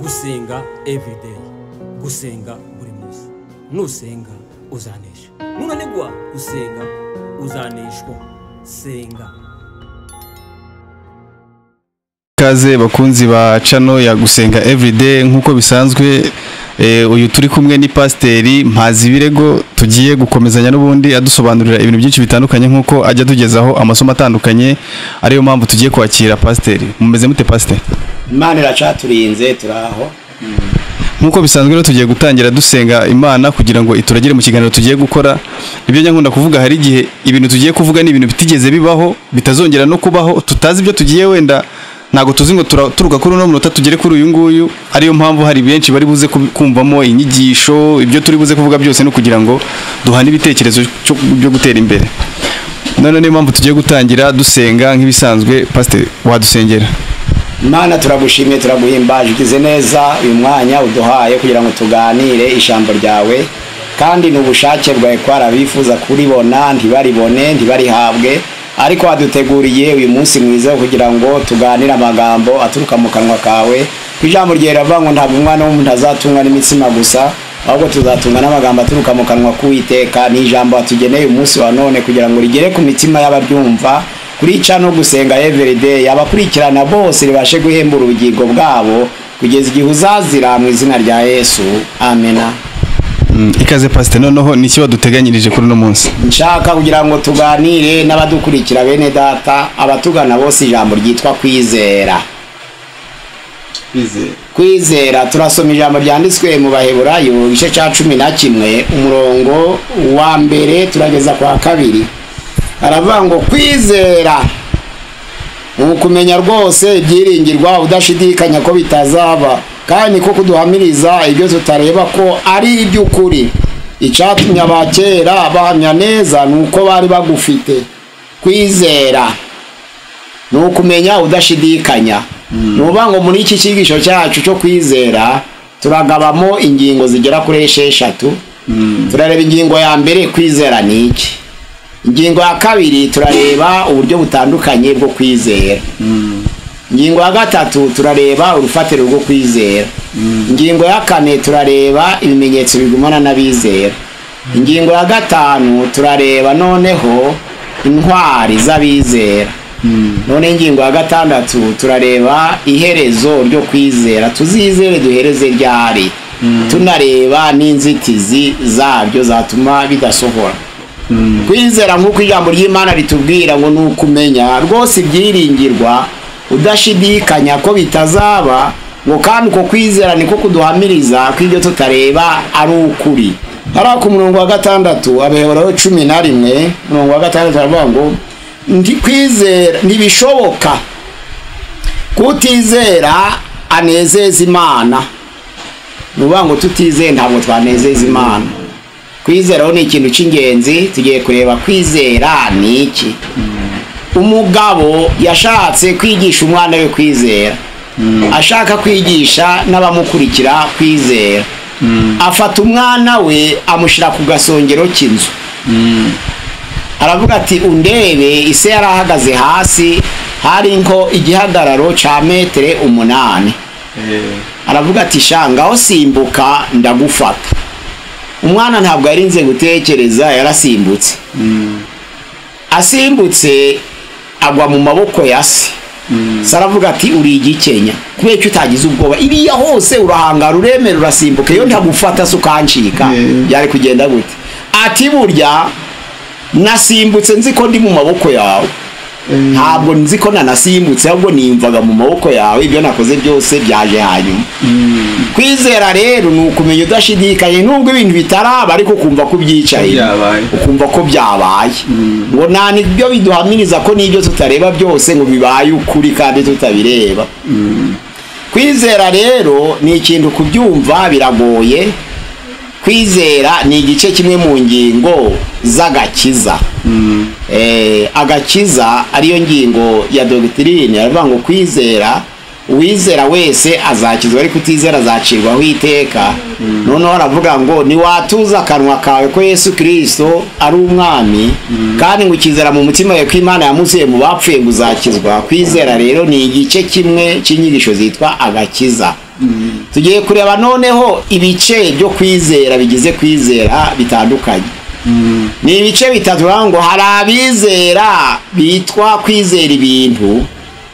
gusenga everyday, gusenga buri munsi. Nusenga uzanesha, nunanigwa gusenga uzaneshwa. Senga. Kaze bakunzi ba channel ya gusenga everyday, nkuko bisanzwe uyu turi kumwe ni Pasiteri Mpazibirego, tugiye gukomezanya n'ubundi adusobanurira ibintu byinshi bitandukanye nkuko ajya tugezaho amasomo atandukanye. Ariyo mpamvu tugiye kwakira Pasiteri. Mumeze mute Pasiteri? Imana iracaturinze turaho. Nkuko bisanzwe rero tugiye gutangira dusenga Imana kugira ngo ituragire mu kiganiro tugiye gukora. Ibyo nyankunda kuvuga, hari igihe ibintu tugiye kuvuga ni ibintu bitigeze bibaho, bitazongera no kubaho, tutazi ibyo tugiye wenda ntago tuzi ngo turuka kuri uno munota tugere kuri uyu nguyu. Ariyo mpamvu hari benshi bari buze kumvamo inyigisho, ibyo turi buze kuvuga byose no kugira ngo duhane ibitekerezo byo gutera imbere. None niyo mpamvu tugiye gutangira dusenga nk'ibisanzwe. Pasiteri, wadusengera? Imana turagushimye, turaguhimbaje, ugize neza uyu mwanya uduhaye kugira ngo tuganire ijambo ryawe, kandi n'ubushake bwawe kwarabifuza kuribona ntibaribone ntibarihabwe, ariko waduteguriye uyu munsi mwiza kugira ngo tuganire amagambo aturuka mu kanwa kawe. Ijambo ryawe riravuga ngo ntabwo umwana w'umuntu azatunga n'imitsima gusa, ahubwo tuzatunga n'amagambo aturuka mu kanwa k'Uwiteka. Ni ijambo watugeneye umunsi wa none kugira ngo rigere ku mitima y'abaryumva, kurica no gusenga everyday, abakurikirana bose ribashe guhembura ubugingo bwabo kugeza igihe uzazira mu izina rya Yesu, amena. Ikaze Pasiteri, noneho niki waduteganyirije kuri uno munsi? Nshaka kugira ngo tuganire n'abadukurikira bene data, abatugana bose ijambo ryitwa kwizera. Kwizera turasoma ijambo ryanditswe mu Baheburayo igice cya 11 umurongo wa mbere turageza kwa kabiri. Aravuga ngo kwizera ukumenya rwose ibyiringirwa, udashidikanya ko bitazaba, kandi ko kuduhamiriza ibyo tutareba ko ari iby'ukuri. Icyatumye abakera bahamya neza nuko bari bagufite. Kwizera nukumenya udashidikanya. Nuvuga ngo muri iki cyigisho cyacu cyo kwizera turagabamo ingingo zigera kuri 6. Turareba ingingo ya mbere, kwizera ni iki. Ingingo ya kabiri turareba uburyo butandukanye bwo kwizera. Ingingo ya gatatu turareba urufatiro rwo kwizera. Ingingo ya kane turareba ibimenyetso bigumana n'abizera. Ingingo ya gatanu turareba noneho intwari z'abizera. None ingingo ya gatandatu turareba iherezo ryo kwizera, tuzizere duhereze ryari, tunareba n'inzitizi zabyo zatuma bidasohora. Kwizera nk'uko ijambo ry'Imana ritubwira ngo nukumenya rwose ibyiringirwa, udashidikanya ko bitazaba, ngo kandi uko kwizera niko kuduhamiriza ko ibyo tutareba ari ukuri. Hari ku murongo wa 6 Abaheburayo 11 umurongo wa 6 aravuga ngo ndi kwizera ntibishoboka kutizera anezeza Imana. Nuvuga ngo tutizeye ntabwo twanezeza Imana. Kwizera ni ikintu cy'ingenzi. Tugiye kureba kwizera ni iki. Umugabo yashatse kwigisha umwana we kwizera, ashaka kwigisha n'abamukurikira kwizera. Afata umwana we amushira ku gasongero cy'inzu. Aravuga ati undebe. Ise yarahagaze hasi, hari nko igihagararo ca metere 8. Aravuga ati shangaho simbuka ndagufata. Umwana ntabwo yarinze gutekereza, yarasimbutse. Asimbutse agwa mu maboko ya se. Saravuga ati uri igikenya, kubera cyo utagize ubwoba, iriya hose urahangara uremera urasimbuka, iyo ntagufata sukancika yari kugenda gute? Ati burya nasimbutse nzi ko ndi mu maboko yawe, ntabwo nzi ko nanasimbutse, ahubwo nimvaga mu maboko yawe, ibyo nakoze byose byaje hanyuma. Kwizera rero ni ukumenya udashidikanye, nubwo ibintu bitaraba ariko kumva ko byicaye, ukumva ko byabaye. Ngo nani byo biduhamiriza ko n'ibyo tutareba byose ngo bibaye ukuri kandi tutabireba. Kwizera rero ni ikintu kubyumva biragoye. Kwizera ni igice kimwe mu ngingo z'agakiza. Agakiza ariyo ngingo ya doctrine. Aravuga ngo kwizera, uwizera wese azakizwa, ariko utizera azacirwaho iteka. Noneho aravuga ngo ni watuza akanwa kawe ko Yesu Kristo ari umwami, kandi ngo ukizera mu mutima wawe ko Imana yamuzuye mu bapfuye ngo uzakizwa. Kwizera rero ni igice kimwe cy'inyigisho zitwa agakiza. tugiye kureba noneho ibice byo kwizera bigize kwizera bitandukanye. Ni ibice bitatu ngo hari abizera bitwa kwizera ibintu,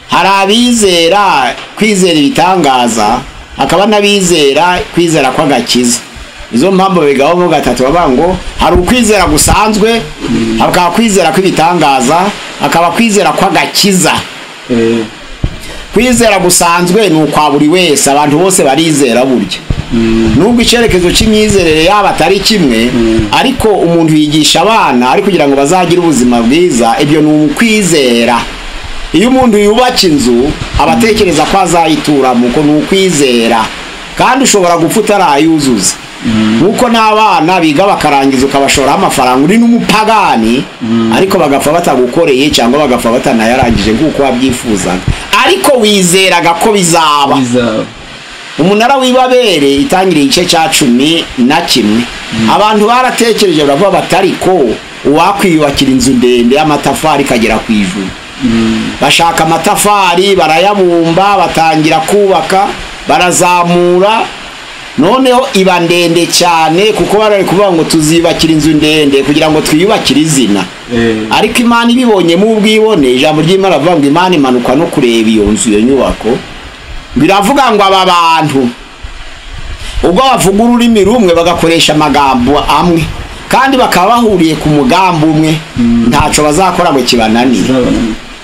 hari abizera kwizera ibitangaza, hakaba n'abizera kwizera kw'agakiza. Izo mpamvu bigaho mu gatatu bavuga ngo hari ukwizera gusanzwe, hakaba kwizera kw'ibitangaza, hakaba kwizera kw'agakiza. Kwizera gusanzwe ni ukwa buri wese, abantu bose barizera burya. Nubwo icyerekezo cy'imyizerere yaba atari kimwe, ariko umuntu yigisha abana ari kugira ngo bazagire ubuzima bwiza, ibyo ni ukwizera. Iyo umuntu yubaka inzu abatekereza ko azayituramo, uko ni ukwizera. Kandi ushobora gupfa utarayuzuza. Nkuko n'abana biga bakarangiza ukabashoraho amafaranga uri n'umupagani, ariko bagapfa batagukoreye cyangwa bagapfa batanayarangije nk'uko wabyifuzaga, ariko wizeraga ko bizaba. Umunara w'Ibabere itangiriye igice cya 11. Abantu baratekereje baravuga batariko uwakwiyubakira inzu ndende y'amatafari kagera ku ijuru. Bashaka amatafari barayabumba, batangira kubaka, barazamura, noneho iba ndende cyane kuko barari kuvuga ngo tuzibakira inzu ndende kugira ngo twiyubakire izina. Ariko Imana ibibonye mu bwibone, ijambo ry'Imana ravuga ngo Imana imanuka no kureba iyo nzu, iyo nyubako. Biravuga ngo aba bantu ubwo bavuga ururimi rumwe bagakoresha amagambo amwe kandi bakaba bahuriye ku mugambi umwe, ntaco bazakora ngo kibananire.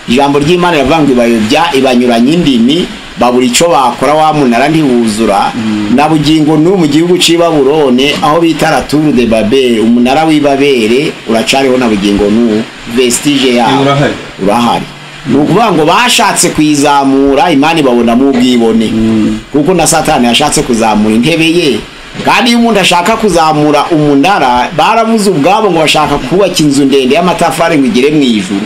Ijambo ry'Imana ravuga ngo ibayobya, ibanyuranye indimi, babura ico bakora, wa munara ntiwuzura. Na bugingo n'ubu mu gihugu cy'i Babulone aho bita la Tour de Babel, umunara w'Ibabere uracariho na bugingo n'ubu, vestige yawo urahari. Nukuvuga ngo bashatse kwizamura, Imana ibabona mu bwibone. Kuko na Satani yashatse kuzamura intebe ye. Kandi iyo umuntu ashaka kuzamura umunara, baravuze ubwabo ngo bashaka kubaka inzu ndende y'amatafari ngo igere mu ijuru.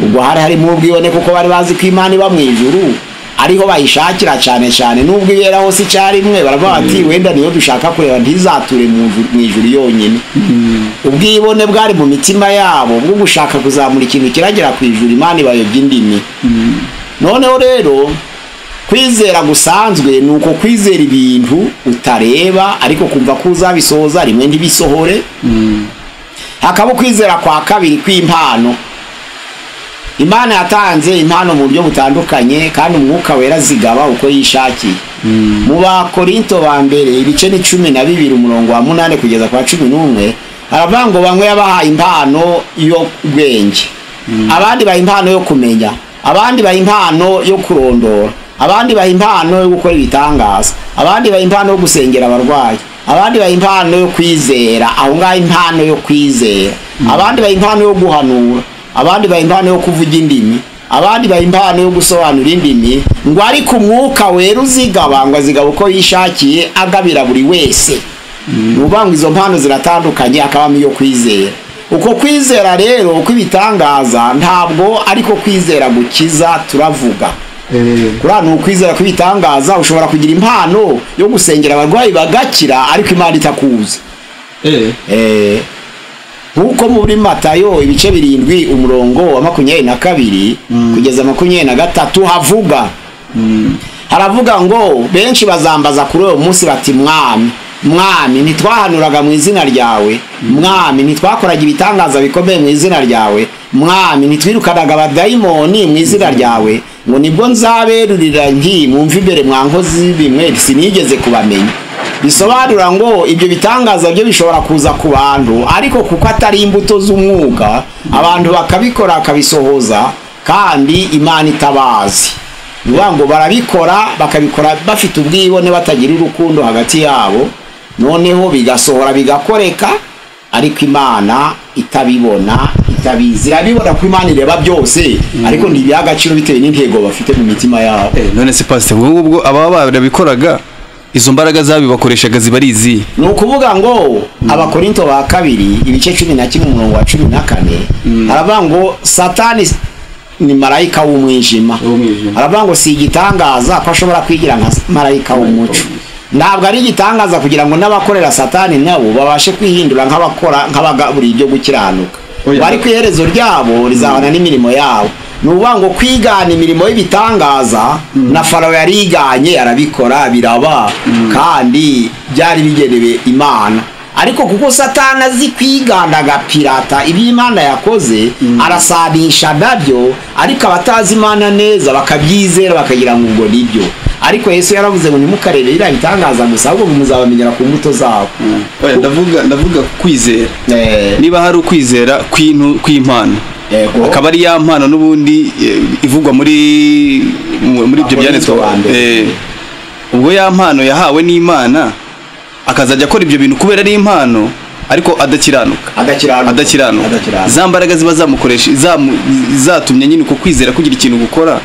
Ubwo hari mu bwibone kuko bari bazi ko Imana iba mu ijuru, ariho bayishakira cyane cyane. Nubwo ibera hose icyarimwe baravuga bati wenda niyo dushaka kureba, ntizature mu ijuru yonyine. Ubwibone bwari mu mitima yabo bwo gushaka kuzamura ikintu kiragera ku ijuru, Imana ibayobya indimi. Noneho rero kwizera gusanzwe ni uko kwizera ibintu utareba ariko kumva ko uzabisohoza rimwe ntibisohore. Hakaba kwizera kwa kabiri kw'impano. Imana yatanze impano mu buryo butandukanye kandi umwuka wera zigaba uko yishakiye. Mu Bakorinto ba mbere ibice ni 12 umurongo wa 8 kugeza kwa 11 haravuga ngo bamwe yabahaye impano yo ubwenge, abandi baha impano yo kumenya, abandi baha impano yo kurondora, abandi baha impano yo gukora ibitangaza, abandi baha impano yo gusengera abarwayi, abandi baha impano yo kwizera, aho ngaho impano yo kwizera, abandi baha impano yo guhanura, abandi baha impano yo kuvuga indimi, abandi baha impano yo gusobanura indimi. Ngo ariko umwuka wera uzigaba ngo azigaba uko yishakiye, agabira buri wese. Nubango izo mpano ziratandukanye, akabamo yo kwizera. Uko kwizera rero uko ibitangaza ntabwo ariko kwizera gukiza turavuga. Kurano ukwizera kw'ibitangaza ushobora kugira impano yo gusengera abarwayi bagakira ariko Imana itakuzi. Nkuko muri Matayo ibice 7 umurongo wa 22 kugeza 23 havuga. Haravuga ngo benshi bazambaza kuri uwo munsi bati Mwami ntitwahanuraga mu izina ryawe, Mwami ntitwakoraga ibitangaza bikomeye mu izina ryawe, Mwami ntitwirukanaga abadayimoni mu izina ryawe. Ngo nibwo nzaberurira nti mwumve imbere mwankozi bimwe sinigeze kubamenya. Bisobanura ngo ibyo bitangaza byo bishobora kuza ku bantu ariko kuko atari imbuto z'umwuka, abantu bakabikora akabisohoza kandi Imana itabazi. Ngo barabikora bakabikora bafite ubwibone batagira urukundo hagati yabo, noneho bigasohora bigakoreka ariko Imana itabibona, itabizi. Irabibona ko Imana ireba byose ariko ntibyagaciro bitewe n'intego bafite mu mitima yabo. None se pastor ubwo ababa barabikoraga izo mbaraga zabibakoreshaga zibarizi? Ni ukuvuga ngo Abakorinto ba kabiri ibice 11 umurongo wa 14 haravuga ngo Satani ni marayika w'umwijima. Haravuga ngo si igitangaza ko ashobora kwigira nka marayika w'umuco. Ntabwo ari igitangaza kugira ngo n'abakorera Satani nabo babashe kwihindura nk'abakora nk'abagaburi ibyo gukiranuka. Bari ku iherezo ryabo rizabana n'imirimo yabo. nuvuga ngo kwigana imirimo y'ibitangaza na Farawo yariganye arabikora biraba kandi byari bigenewe Imana, ariko kuko Satani azi kwigana agapirata ibyo Imana yakoze arasanisha nabyo, ariko abatazi Imana neza bakabyizera bakagira ngo ubwo nibyo. Ariko Yesu yaravuze ngo ntimukarebe iriya bitangaza gusa ahubwo muzabamenyera ku mbuto zabo. ndavuga kwizera, niba hari ukwizera kw'impano akaba ari ya mpano n'ubundi ivugwa muri ibyo byanditswe, ubwo ya mpano yahawe n'Imana akazajya akora ibyo bintu kubera ari impano ariko adakiranuka za mbaraga ziba zamukoresha zatumye nyine uko kwizera kugira ikintu gukora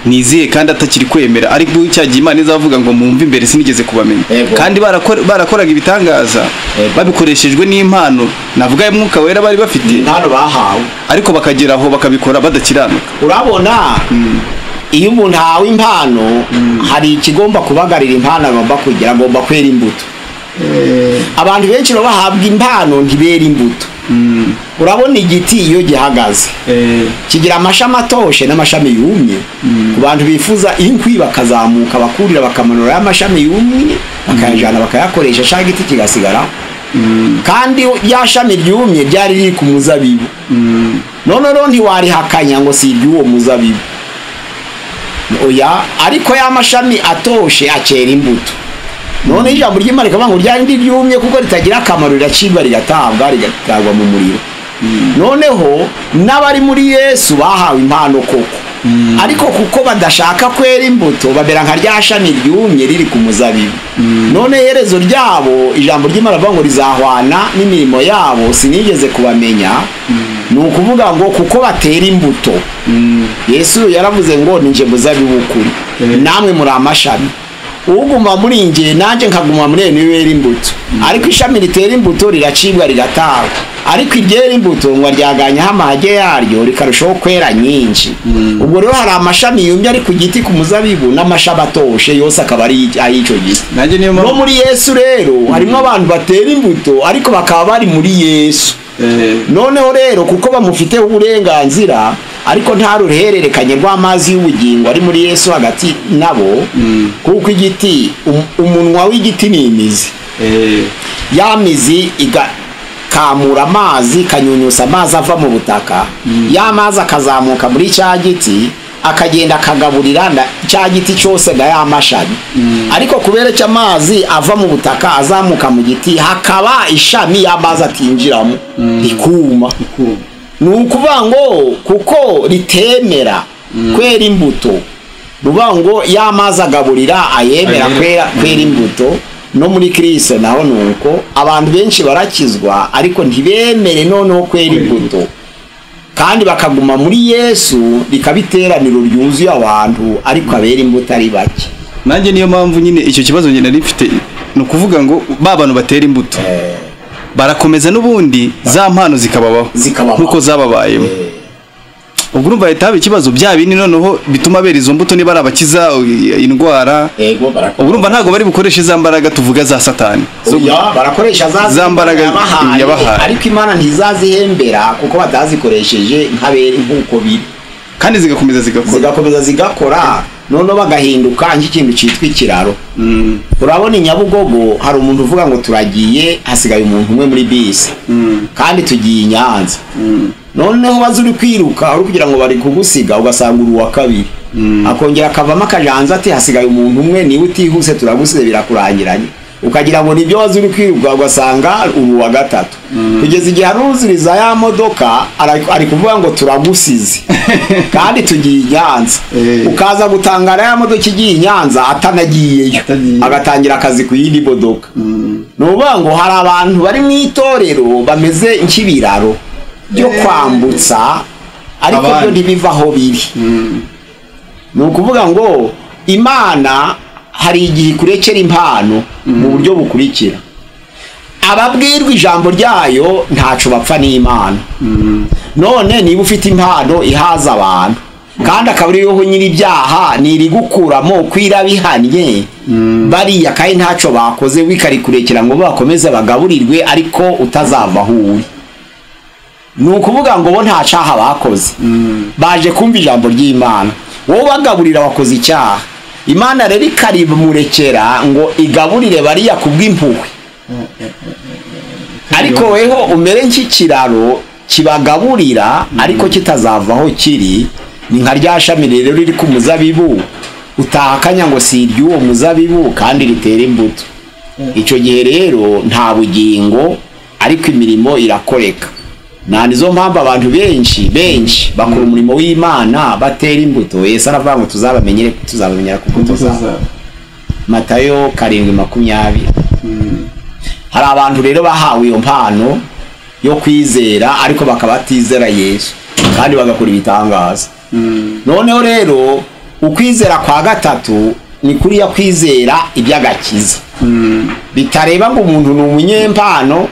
nizihe kandi atakiri kwemera, ariko cyagiye Imana izavuga ngo mumve imbere sinigeze kubamenya, kandi barakoraga ibitangaza babikoreshejwe n'impano navuga y'Umwuka Wera bari bafite impano bahawe, ariko bakageraho bakabikora badakiranuka. Urabona iyo umuntu ahawe impano hari ikigomba kubagarira impano agomba kugira, agomba kwera imbuto. Abantu benshi bahabwa impano ntibera imbuto. Urabona igiti iyo gihagaze kigira amashami atoshe n'amashami yumye. Ku bantu bifuza inkwi bakazamuka bakurira bakamanura y'amashami yumye bakayajana bakayakoresha sha giti kigasigara, kandi ya shami ryumye ryari riri ku muzabibu, none ntiwarihakanya ngo si iry'uwo muzabibu, oya, ariko ya mashami atoshe akera imbuto. None ijambo ry'Imana rikavuga ngo ryari ryumye kuko ritagira akamaro riracibwa rigatagwa mu muriro. Noneho n'abari muri Yesu bahawe impano koko, ariko kuko badashaka kwera imbuto babera nka rya shami ryumye riri ku muzabibu. None iherezo ryabo ijambo ry'Imana rivuga ngo rizahwana n'imirimo yabo sinigeze kubamenya. Ni ukuvuga ngo kuko batera imbuto. Yesu yaravuze ngo ninje muzabibu ukuri, namwe muri amashami. Uguma muri nge nanje nkaguma muri niwera imbuto, ariko ishami ritera imbuto riracibwa rigatagwa, ariko iryera imbuto ngo ryaganya amahage yaryo rikarushaho kwera nyinshi. Ubwo rero hari amashami yumye ari ku giti ku muzabibu n'amashami atoshe yose akaba ari ay'ico giti. No muri Yesu rero harimo abantu batera imbuto ariko bakaba bari muri Yesu. Noneho rero kuko bamufite uburenganzira ariko nta ruhererekanye rw'amazi y'ubugingo ari muri Yesu hagati nabo, kuko igiti umunwa w'igiti ni imizi, ya mizi igakamura amazi kanyunyusa amazi ava mu butaka, ya mazi akazamuka muri cya giti akagenda akagaburira cya giti cyose na ya mashami, ariko kubera cyo amazi ava mu butaka azamuka mu giti hakaba ishami y'amazi atinjiramo rikuma. Ni ukuvuga ngo kuko ritemera kwera imbuto, ruvuga ngo y'amazi agaburira ayemera kwera imbuto. No muri Kristo naho nuko abantu benshi barakizwa ariko ntibemere noneho kwera imbuto, kandi bakaguma muri Yesu bikabiteraniro ryuzuye abantu ariko abera imbuto ari bake. Nanjye niyo mpamvu nyine icyo kibazo nyine nifite, no kuvuga ngo ba bantu batera imbuto barakomeza n'ubundi za mpano zikababaho nkuko zababayemo. Ubwo urumva leta haba ikibazo bya bindi noneho bituma bera izo mbuto niba arabakiza indwara. Ubwo urumva ntago bari bukoreshe za mbaraga tuvuga za Satani, barakoresha za mbaraga yabahaye, ariko Imana ntizazihembera kuko batazikoresheje nk'abere nkuko biri, kandi zigakomeza zigakora noneho bagahinduka nk'ikintu cyitwa ikiraro. Urabona Nyabugogo hari umuntu uvuga ngo turagiye hasigaye umuntu umwe muri bisi kandi tugiye i Nyanza, noneho bazuri kwiruka uri kugira ngo bari kugusiga ugasanga uri wa kabiri, akongera akavamo akajanza ati hasigaye umuntu umwe niwe utihuse turagusize birakurangiranye, ukagira ngo nibyo wazuri kwiruka ugasanga uri wa gatatu, kugeza igihe aruziriza ya modoka ari kuvuga ngo turagusize kandi tugiye i Nyanza, ukaza gutangara ya modoka igiye i Nyanza atanagiyeyo agatangira akazi ku yindi modoka. Nuvuga ngo hari abantu bari mu itorero bameze nk'ibiraro byo kwambutsa ariko byo ntibivaho biri. Ni ukuvuga ngo Imana hari igihe kurekera impano mu buryo bukurikira. Ababwirwa ijambo ryayo ntaco bapfa n'Imana. None niba ufite impano ihaza abantu kandi akaburiyeho nyiri ibyaha niri gukuramo kwirabihanye bariya kandi ntaco bakoze wikari kurekera ngo bakomeze bagaburirwe ariko utazava huye. ni ukuvuga ngo bo nta cyaha bakoze baje kumva ijambo ry'Imana wowe bagaburira wakoze icyaha Imana rero ikarimurekera ngo igaburire bariya kubw'impuhwe ariko weho umere nk'ikiraro kibagaburira ariko kitazavaho kiri ni nka rya shami rero riri ku muzabibu utahakanya ngo si iry'uwo muzabibu kandi ritera imbuto icyo gihe rero nta bugingo ariko imirimo irakoreka nizo mpamvu abantu benshi bakora umurimo w'Imana batera imbuto Yesu aravuga ngo tuzabamenyera ku mbuto zabo Matayo 7:20 hari abantu rero bahawe iyo mpano yo kwizera ariko bakabatizera Yesu kandi bagakora ibitangaza noneho rero ukwizera kwa gatatu ni kuri ya kwizera iby'agakiza bitareba ngo umuntu ni umunyempano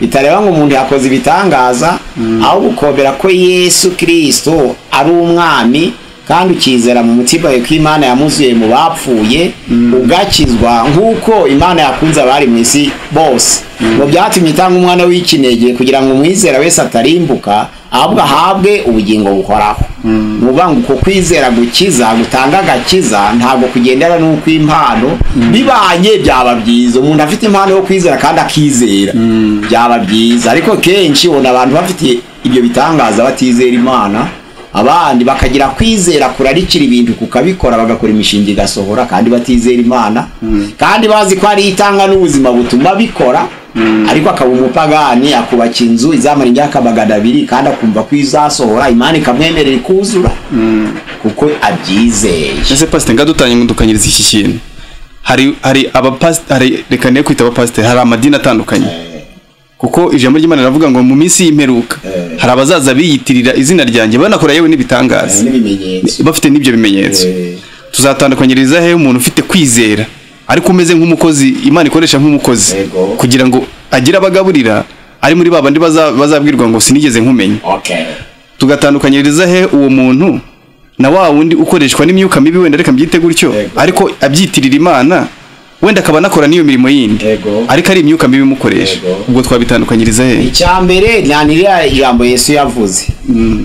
bitareba ngo umuntu yakoze ibitangaza aho gukobera ko Yesu Kristo ari umwami kandi ukizera mu mutima we ko Imana yamuzuye mu bapfuye ugakizwa nk'uko Imana yakunze abari mu isi bose ngo byatumye itanga umwana w'ikinege kugira ngo umwizera wese atarimbuka ahubwo ahabwe ubugingo buhoraho nuvuga ngo uko kwizera gukiza gutanga agakiza ntabwo kugendera n'uko impano bibanye byaba byiza umuntu afite impano yo kwizera kandi akizera byaba byiza ariko kenshi ubona abantu bafite ibyo bitangaza batizera Imana abandi bakagira kwizera kurarikira ibintu kukabikora bagakora imishinga igasohora kandi batizera Imana kandi bazi ko ari itanga n'ubuzima butuma bikora ariko akaba umupagani akubaka inzu izamara imyaka 200 kandi akumva ko izasohora Imana ikamwemerera kuzura kuko abyizeye ese pastor ngadutanye ngudukanyiriza iki kintu hari abapastor reka ne kwita abapastor hari amadini atandukanye kuko ijambo ry'Imana ravuga ngo mu minsi y'imperuka hari abazaza biyitirira izina ryanjye banakora yewe n'ibitangaza bafite n'ibyo bimenyetso tuzatandukanyiriza he umuntu ufite kwizera ariko umeze nk'umukozi Imana ikoresha nk'umukozi kugira ngo agire abagaburira ari muri babandi bazabwirwa ngo sinigeze nkumenye tugatandukanyiriza he uwo muntu na wa wundi ukoreshwa n'imyuka mibi wenda reka mbyite gutyo ariko abyitirira Imana wenda akaba nakora niyo mirimo yindi ariko ari imyuka mibi mukoresha ubwo twabitandukanyiriza he icyambere nyanira ijambo Yesu yavuze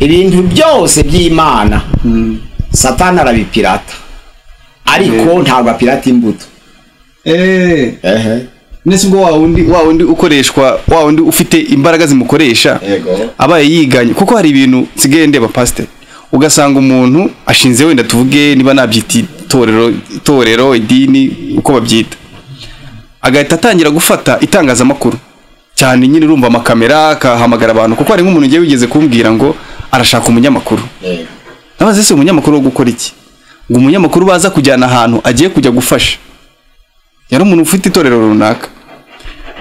ibintu byose by'Imana Satani arabipirata ariko ntabwo apirata imbuto nese ubwo wa wundi ukoreshwa wa wundi ufite imbaraga zimukoresha abaye yiganye kuko hari ibintu nsigaye ndeba pastor ugasanga umuntu ashinze wenda tuvuge niba nabyiti itorero idini uko babyita agahita atangira gufata itangazamakuru cyane nyine urumva amakamera akahamagara abantu kuko hari nk'umuntu ugiye wigeze kumbwira ngo arashaka umunyamakuru nabaze se umunyamakuru wo gukora iki ngo umunyamakuru baza kujyana ahantu agiye kujya gufasha yari umuntu ufite itorero runaka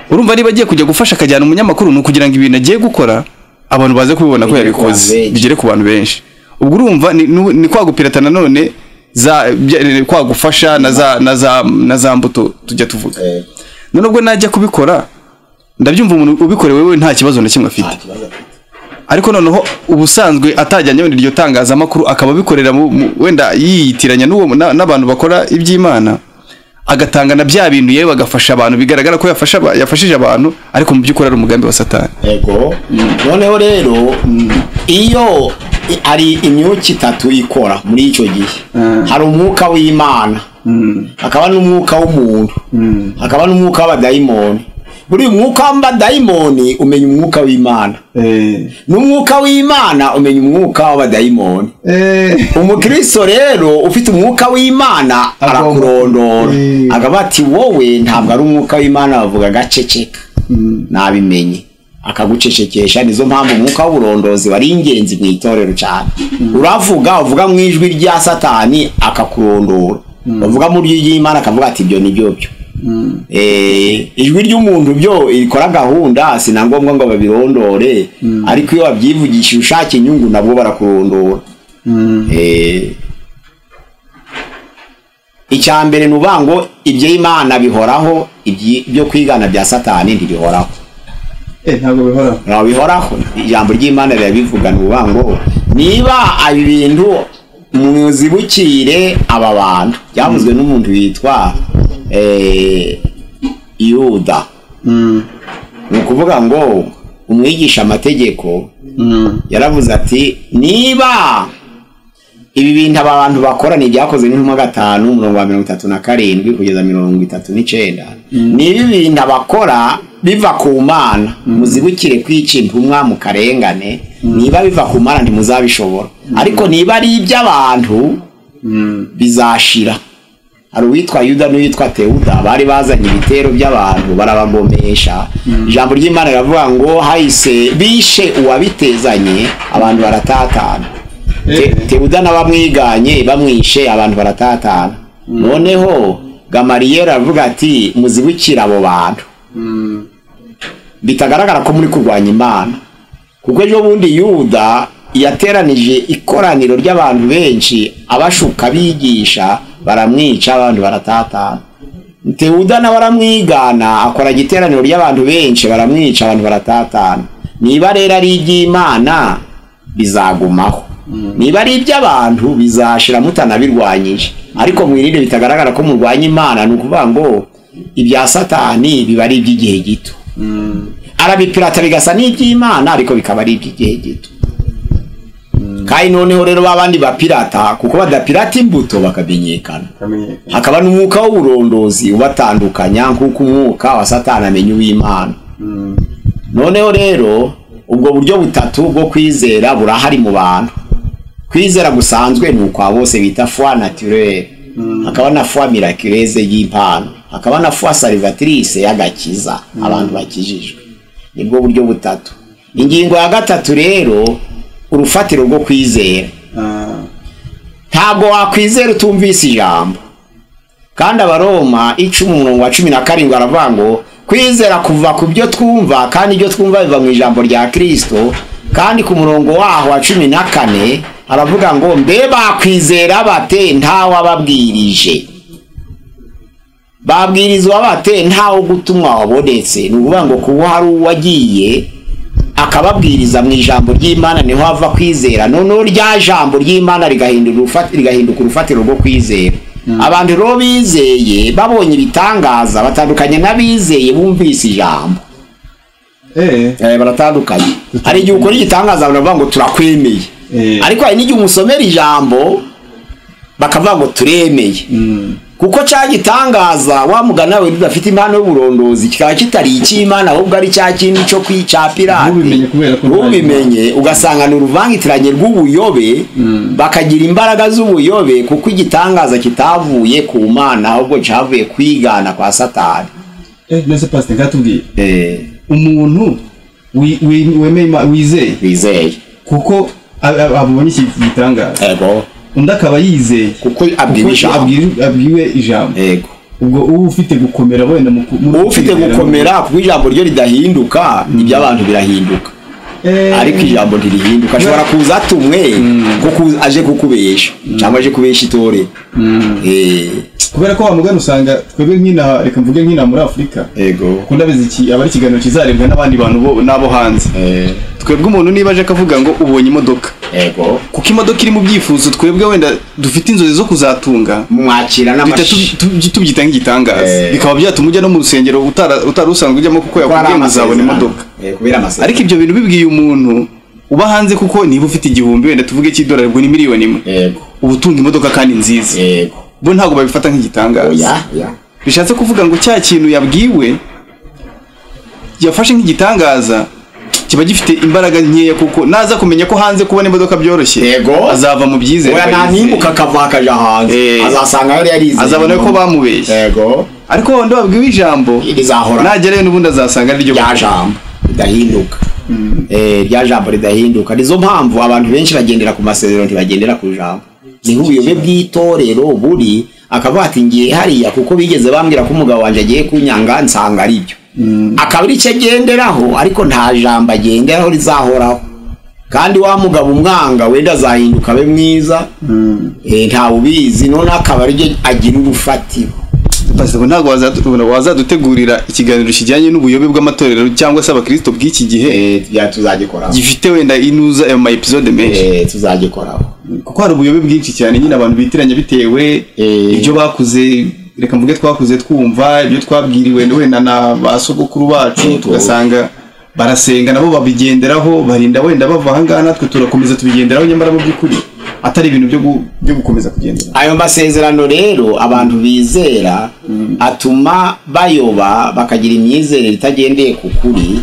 urumva niba agiye kujya gufasha akajyana umunyamakuru no kugira ngo ibintu agiye gukora abantu baze kubibona ko yabikoze bigere ku bantu benshi ubwo urumva ni kwagupirata nanone kwagufasha na za mbuto tujya tuvuga none ubwo najya kubikora ndabyumva umuntu ubikorewe wewe nta kibazo na kimwe afite ariko noneho ubusanzwe atajyanye wenda iryo tangazamakuru akaba bikorera wenda yiyitiranya n'abantu bakora iby'Imana agatanga na bya bintu yewe bagafasha abantu bigaragara ko yafashije abantu ariko mu by'ukuri ari umugambi wa Satani noneho rero iyo ari imyuka itatu ikora muri icyo gihe hari umwuka w'Imana hakaba n'umwuka w'umuntu hakaba n'umwuka w'abadayimoni buri mwuka w'abadayimoni umenya umwuka w'Imana n'umwuka w'Imana umenya umwuka w'abadayimoni umukristo rero ufite umwuka w'Imana arakurondora agaba ati wowe ntabwo ari umwuka w'Imana bavuga gaceceka nabimenye akagucecekesha nizo mpamvu umwuka w'uburondozi wari ingenzi mu itorero cyane uvuga mu ijwi rya Satani akakurondora bavuga mu ry'Imana akavuga ati ibyo ni byo ijwi ry'umuntu byo ikora gahunda sinangombwa ngo babirondore ariko iyo wabyivugishije ushaka inyungu nabwo barakurondora icyambere nubango ibyo Imana bihoraho ibyo kwigana bya Satani ntibihoraho ntabwo bihoraho ijambo ry'Imana rirabivuga nubango niba abi bintu muzibukire aba bantu byavuzwe n'umuntu witwa Yuda nukuvuga ngo umwigisha amategeko yaravuze ati niba ibi bintu abantu bakora ni ibyakoze n'intumwa 5:37 kugeza 39 niba ibintu bakora biva ku Mana muzibukire kwica intumwa mu karengane niba biva ku Mana ntimuzabishobora ariko niba ari iby'abantu bizashira. Hari uwitwa Yuda n'uwitwa Teuda bari bazanye ibitero by'abantu barabagomesha. Ijambo ry'Imana riravuga ngo hahise bishe uwabitezanye abantu baratatana. Teuda n'abamwiganye bamwishe abantu baratatana. Noneho Gamariyeli aravuga ati muzibukira abo bantu bitagaragara ko muri kurwanya Imana, kuko ejo bundi Yuda yateranije ikoraniro ry'abantu benshi abashuka bigisha baramwica abantu baratatana. Teuda na baramwigana akora igiteraniro ry'abantu benshi baramwica abantu baratatana. Niba rero ari iby'Imana bizagumaho, niba ari iby'abantu bizashira mutanabirwanyije, ariko mwirinde bitagaragara ko murwanya Imana. Ni ukuvuga ngo ibya Satani biba ari iby'igihe gito, arabipirata bigasa n'iby'Imana ariko bikaba ari iby'igihe gito. Kandi noneho rero babandi bapirata kuko badapirata imbuto bakamenyekana, hakaba n'umwuka w'uburondozi ubatandukanya nk'uko umwuka wa Satani amenya uw'Imana. Noneho rero ubwo buryo butatu bwo kwizera burahari mu bantu. Kwizera gusanzwe ni ukwa bose bita foi naturelle, hakaba na foi miraculeuse y'impano, hakaba na foi salvatrice y'agakiza abantu bakijijwe. Nibwo buryo butatu. Ingingo ya gatatu rero urufatiro rwo kwizera. Ntabwo wakwizera utumvise ijambo. Kandi Abaroma 10:17 aravuga ngo kwizera kuva ku byo twumva, kandi ibyo twumva biva mu ijambo rya Kristo. Kandi ku murongo waho wa 14 aravuga ngo mbe bakwizera bate ntawe ababwirije, babwirizwa bate ntawe gutumwa wabonetse. Ni ukuvuga ngo kuba hari uwagiye akababwiriza mu ijambo ry'Imana niho hava kwizera. Noneho rya jambo ry'Imana rigahinduka urufatiro rwo kwizera. Abantu rero bizeye babonye ibitangaza batandukanye n'abizeye bumvise ijambo. Baratandukanye. Hari igihe ukora igitangaza baravuga ngo turakwemeye, ariko hari n'igihe umusomera ijambo bakavuga ngo turemeye. Kuko cya gitangaza wa mugana we udafite impano y'uburondozi kikaba kitari icy'Imana ahubwo ari cya kindi cyo kwica pirate. Ubimenye ugasanga ni uruvangitiranye rw'ubuyobe, bakagira imbaraga z'ubuyobe kuko igitangaza kitavuye ku Mana ahubwo cyavuye kwigana kwa Satani. Nese pastor ngatubwiye umuntu wizeye kuko abonye iki gitangaza, undi akaba yizeye kuko abwiwe ijambo. Ubwo ufite gukomera wenda ufite gukomera kuko ijambo ryo ridahinduka, iby'abantu birahinduka ariko ijambo ntirihinduka. Ashobora kuza atumwe kuko aje kukubesha cyangwa aje kubesha itore. Kubera ko wamugana usanga twebwe nk'ina, reka mvuge nk'ina muri Afrika, kunda beziki abari kiganiro kizarebwa n'abandi bantu bo nabo hanze. Twebwe umuntu niba aje akavuga ngo ubonye imodoka, kuko imodoka iri mu byifuzo twebwe wenda dufite inzozi zo kuzatunga, mwakira n'amashi tubyita nk'igitangaza, bikaba byatuma ujya no mu rusengero utarusanzwe ujyamo kuko yakubwiye ngo uzabona imodoka. Ariko ibyo bintu bibwiye umuntu uba hanze, kuko niba ufite igihumbi wenda tuvuge cy'idolari ubwo ni miliyoni imwe, ubutunga imodoka kandi nziza, bo ntabwo babifata nk'igitangaza. Bishatse kuvuga ngo cya kintu yabwiwe yafashe nk'igitangaza kiba gifite imbaraga nkeya, kuko naza kumenya ko hanze kubona imodoka byoroshye azava mu byizere. Oya nanimuka kavakaje hanze azasanga yari yarize, azabona ko bamubeshye. Ariko wanda babwiwe ijambo nagere n'ubundi azasanga ari ryo jambo ridahinduka. Rya jambo ridahinduka. Nizo mpamvu abantu benshi bagendera ku masezerano ntibagendera ku jambo. Ni ubuyobe bw'itorero buri akavuga ati ngiye hariya kuko bigeze bambwira ko umugabo wanje agiye kunyanga nsanga ari byo. Akabiri cyo genderaho ariko nta jambo agenderaho rizahoraho. Kandi wa mugabo umwanga wenda azahinduka be mwiza, nta ubizi. None akabari agira urufatiro. Pastor ntabwo wazadutegurira ikiganiro kijyanye n'ubuyobe bw'amatorero cyangwa se abakristo bw'iki gihe? Tuzagikoraho. Gifite wenda inuza mu episode menshi. Tuzagikoraho. Kuko hari ubuyobe bwinshi cyane nyine abantu bitiranya bitewe ibyo bakuze, reka mvuge twakuze twumva ibyo twabwiriwe wenda na basogokuru bacu, tugasanga barasenga nabo babigenderaho barinda wenda bava ahangaha natwe turakomeza tubigenderaho nyamara mu by'ukuri atari ibintu byo gukomeza kugendera. Ayo masezerano rero abantu bizera atuma bayoba bakagira imyizerere itagendeye ku kuri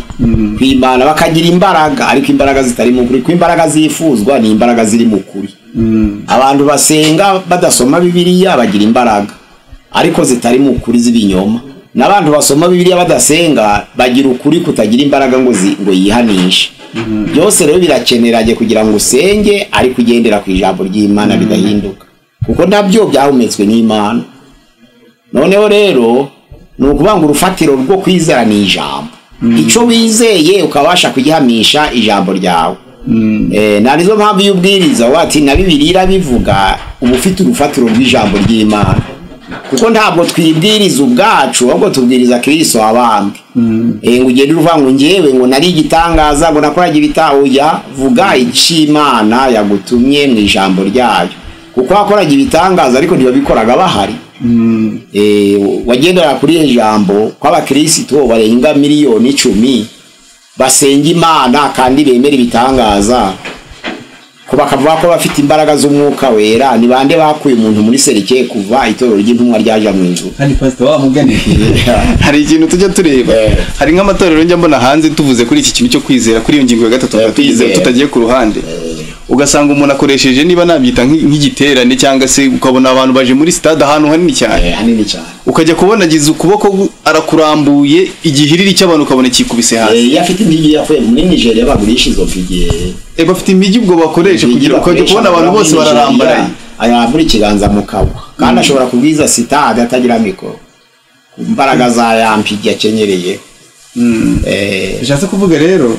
kw'Imana, bakagira imbaraga ariko imbaraga zitari mu kuri, kw'imbaraga zifuzwa ni imbaraga ziri mu kuri. Abantu basenga badasoma Bibiliya bagira imbaraga ariko zitari mu kuri z'ibinyoma, n'abantu basoma Bibiliya badasenga bagira ukuri kutagira imbaraga ngo yihanishe. Byose rero birakeneranye kugira ngo usenge ariko ugendera ku ijambo ry'Imana bidahinduka, kuko nabyo byahumetswe n'Imana. Noneho rero ni ukuvuga ngo urufatiro rwo kwizera ni ijambo, icyo wizeye ukabasha kugihamisha ijambo ryawe. Narizo mpamvu y'ubwiriza wati na Bibiliya bivuga uba ufite urufatiro rw'ijambo ry'Imana, kuko ntabwo twibwiriza ubwacu ahubwo tubwiriza Kristo wabambwe. Ngo ugende uvuga ngo ngewe ngo nari igitangaza ngo nakoraga ibitahuya, vuga icy'Imana yagutumye mu ijambo ryayo, kuko wakoraga ibitangaza ariko ntibabikoraga bahari. Wagendera kuri ijambo kw'abakristo barenga miliyoni 10 basenga Imana kandi bemera ibitangaza, ko bakavuga ko bafite imbaraga z'umwuka wera. Ni bande bakuye umuntu muri Serike kuva itorero ry'intumwa ryaje mu ijuru? Kandi pastor wamugane hari ikintu tujya tureba, hari nk'amatorero njya mbona hanze tuvuze kuri iki kintu cyo kwizera, kuri iyo ngingo ya gatatu tutagiye ku ruhande, ugasanga umuntu akoresheje niba nabyita nk'igiterane cyangwa se ukabona abantu baje muri stade ahantu hanini cyane, ukajya kubona agize ukuboko arakurambuye, igihiriri cy'abantu ukabona kikubise hasi. Yafite impigi yavuye muri Nigeria bagurisha izo mpigi, bafite impigi ubwo bakoresha kugira ukajya kubona abantu bose bararambaraye, ayambura ikiganza mu kabwa kandi ashobora kubwiza sitade atagira mikoro, imbaraga za yampigi yakenyereye. Bishatse kuvuga rero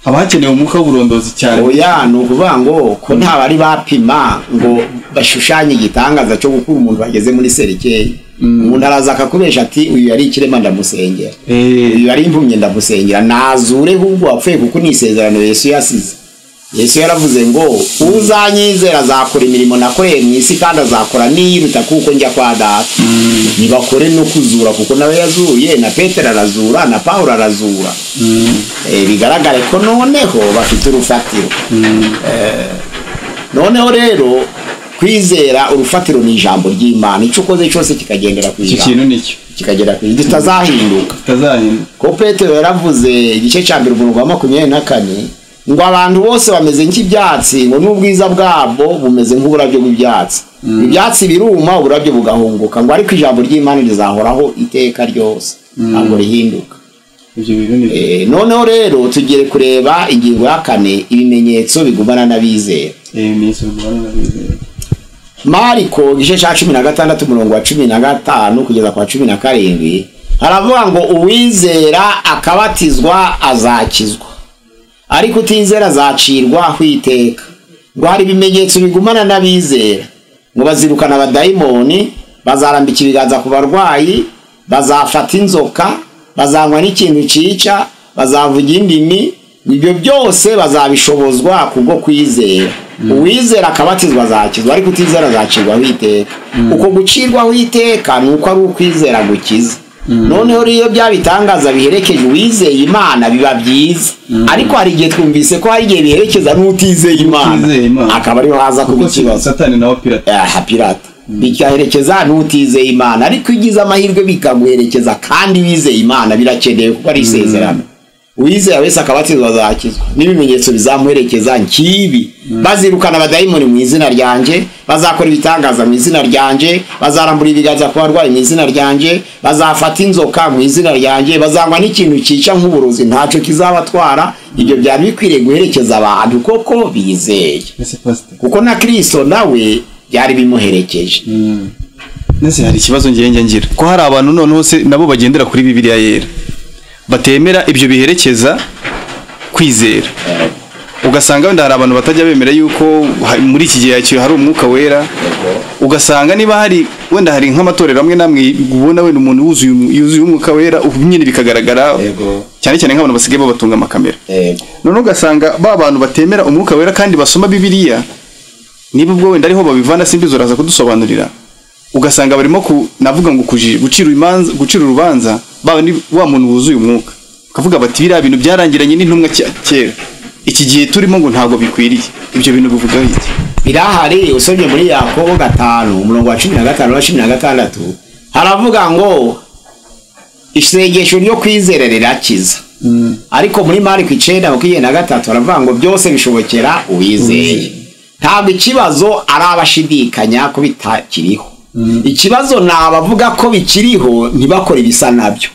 haba hakenewe umwuka w'uburondozi cyane. Oya, ni ukuvuga ngo ko nta bari bapima ngo bashushanye igitangaza cyo gukura umuntu bageze muri Serike. Umuntu araza akakubesha ati uyu yari ikirema ndamusengera, uyu yari impumye ndamusengera, nazure ahubwo wapfuye kuko ni isezerano Yesu yasize. Yesu yaravuze ngo uzanyizera azakora imirimo nakoreye mu isi kandi azakora niyiruta kuko njya kwa Data. Nibakore no kuzura kuko nawe yazuye, na Petero arazura, na Paulo arazura. Bigaragare ko noneho bafite urufatiro. Noneho rero kwizera urufatiro ni ijambo ry'Imana, icyo ukoze cyose kikagendera ku ijambo. Ikintu nicyo kikagera ku tutazahinduka. Ko Petero yaravuze igice cya mbere umurongo wa 24 ngo abantu bose bameze nk'ibyatsi, ngo n'ubwiza bwabo bumeze nk'uburabyo bw'ibyatsi. Ibyatsi biruma uburabyo bugahunguka, ngo ariko ijambo ry'Imana rizahoraho iteka ryose, ntabwo rihinduka. Noneho rero tugiye kureba ingingo ya 4, ibimenyetso bigumana n'abizera. Mariko igice cya 16 umurongo wa 15 kugeza kwa 17 haravuga ngo uwizera akabatizwa azakizwa, ariko utizera azacirwa iteka. Ngo hari ibimenyetso bigumana n'abizera, ngo bazirukana abadayimoni, bazarambika ibiganza ku barwayi, bazafata inzoka, bazanywa n'ikintu cica, bazavuga indimi. Ibyo byose bazabishobozwa kubwo kwizera. Uwizera akabatizwa azakizwa, ariko utizera azacirwa iteka. Uko gucirwa iteka ni uko ari ukwizera gukiza. Noneho iyo byabitangaza biherekeje uwizeye Imana biba byiza, ariko hari igihe twumvise ko hari igihe biherekeza n'utizeye Imana, akaba ariho haza kubikibazo. Satani nawe pirata bikaherekeza n'utizeye Imana, ariko igize amahirwe bikaguherekeza kandi wizeye Imana birakeneye kuko ari isezerano. Uwizeye wese akabatizwa azakizwa, n'ibimenyetso bizamuherekeza nkibi: bazirukana abadayimoni mu izina ryanje, bazakora ibitangaza mu izina ryanje, bazarambura ibiganza ku barwayi mu izina ryanje, bazafata inzoka mu izina ryanje, bazangwa n'ikintu cica nk'uburozi ntacyo kizabatwara. Ibyo byari bikwiriye guherekeza abantu koko bizeye, kuko na Kristo nawe byari bimuherekeje. Nese hari ikibazo ngira ko hari abantu noneho se nabo bagendera kuri Bibiliya yera, batemera ibyo biherekeza kwizera. Ugasanga wenda hari abantu batajya bemera yuko muri iki gihe hari umwuka wera. Ugasanga niba hari wenda hari nk'amatorero amwe namwe ubona wenda umuntu yuzuye umwuka wera nyine bikagaragara, cyane cyane nk'abantu basigaye babatunga amakamera. None ugasanga ba bantu batemera umwuka wera kandi basoma Bibiliya, niba ubwo wenda ariho babivana simbizo uraza kudusobanurira. Ugasanga barimo navuga ngo gucira urubanza baba ni wa muntu wuzuye umwuka, kavuga bati biriya bintu byarangiranye n'intumwa kera iki gihe turimo ngo ntabwo bikwiriye ibyo bintu bivugaho iki birahari usomye muri Yakobo 5 umurongo wa 15 na 16 haravuga ngo isengesho ryo kwizera rirakiza ariko muri Mariko 9:23 haravuga ngo byose bishobokera uwizeye ntabwo ikibazo ari abashidikanya ko bitakiriho ikibazo nabavuga ko bikiriho ntibakore ibisa nabyo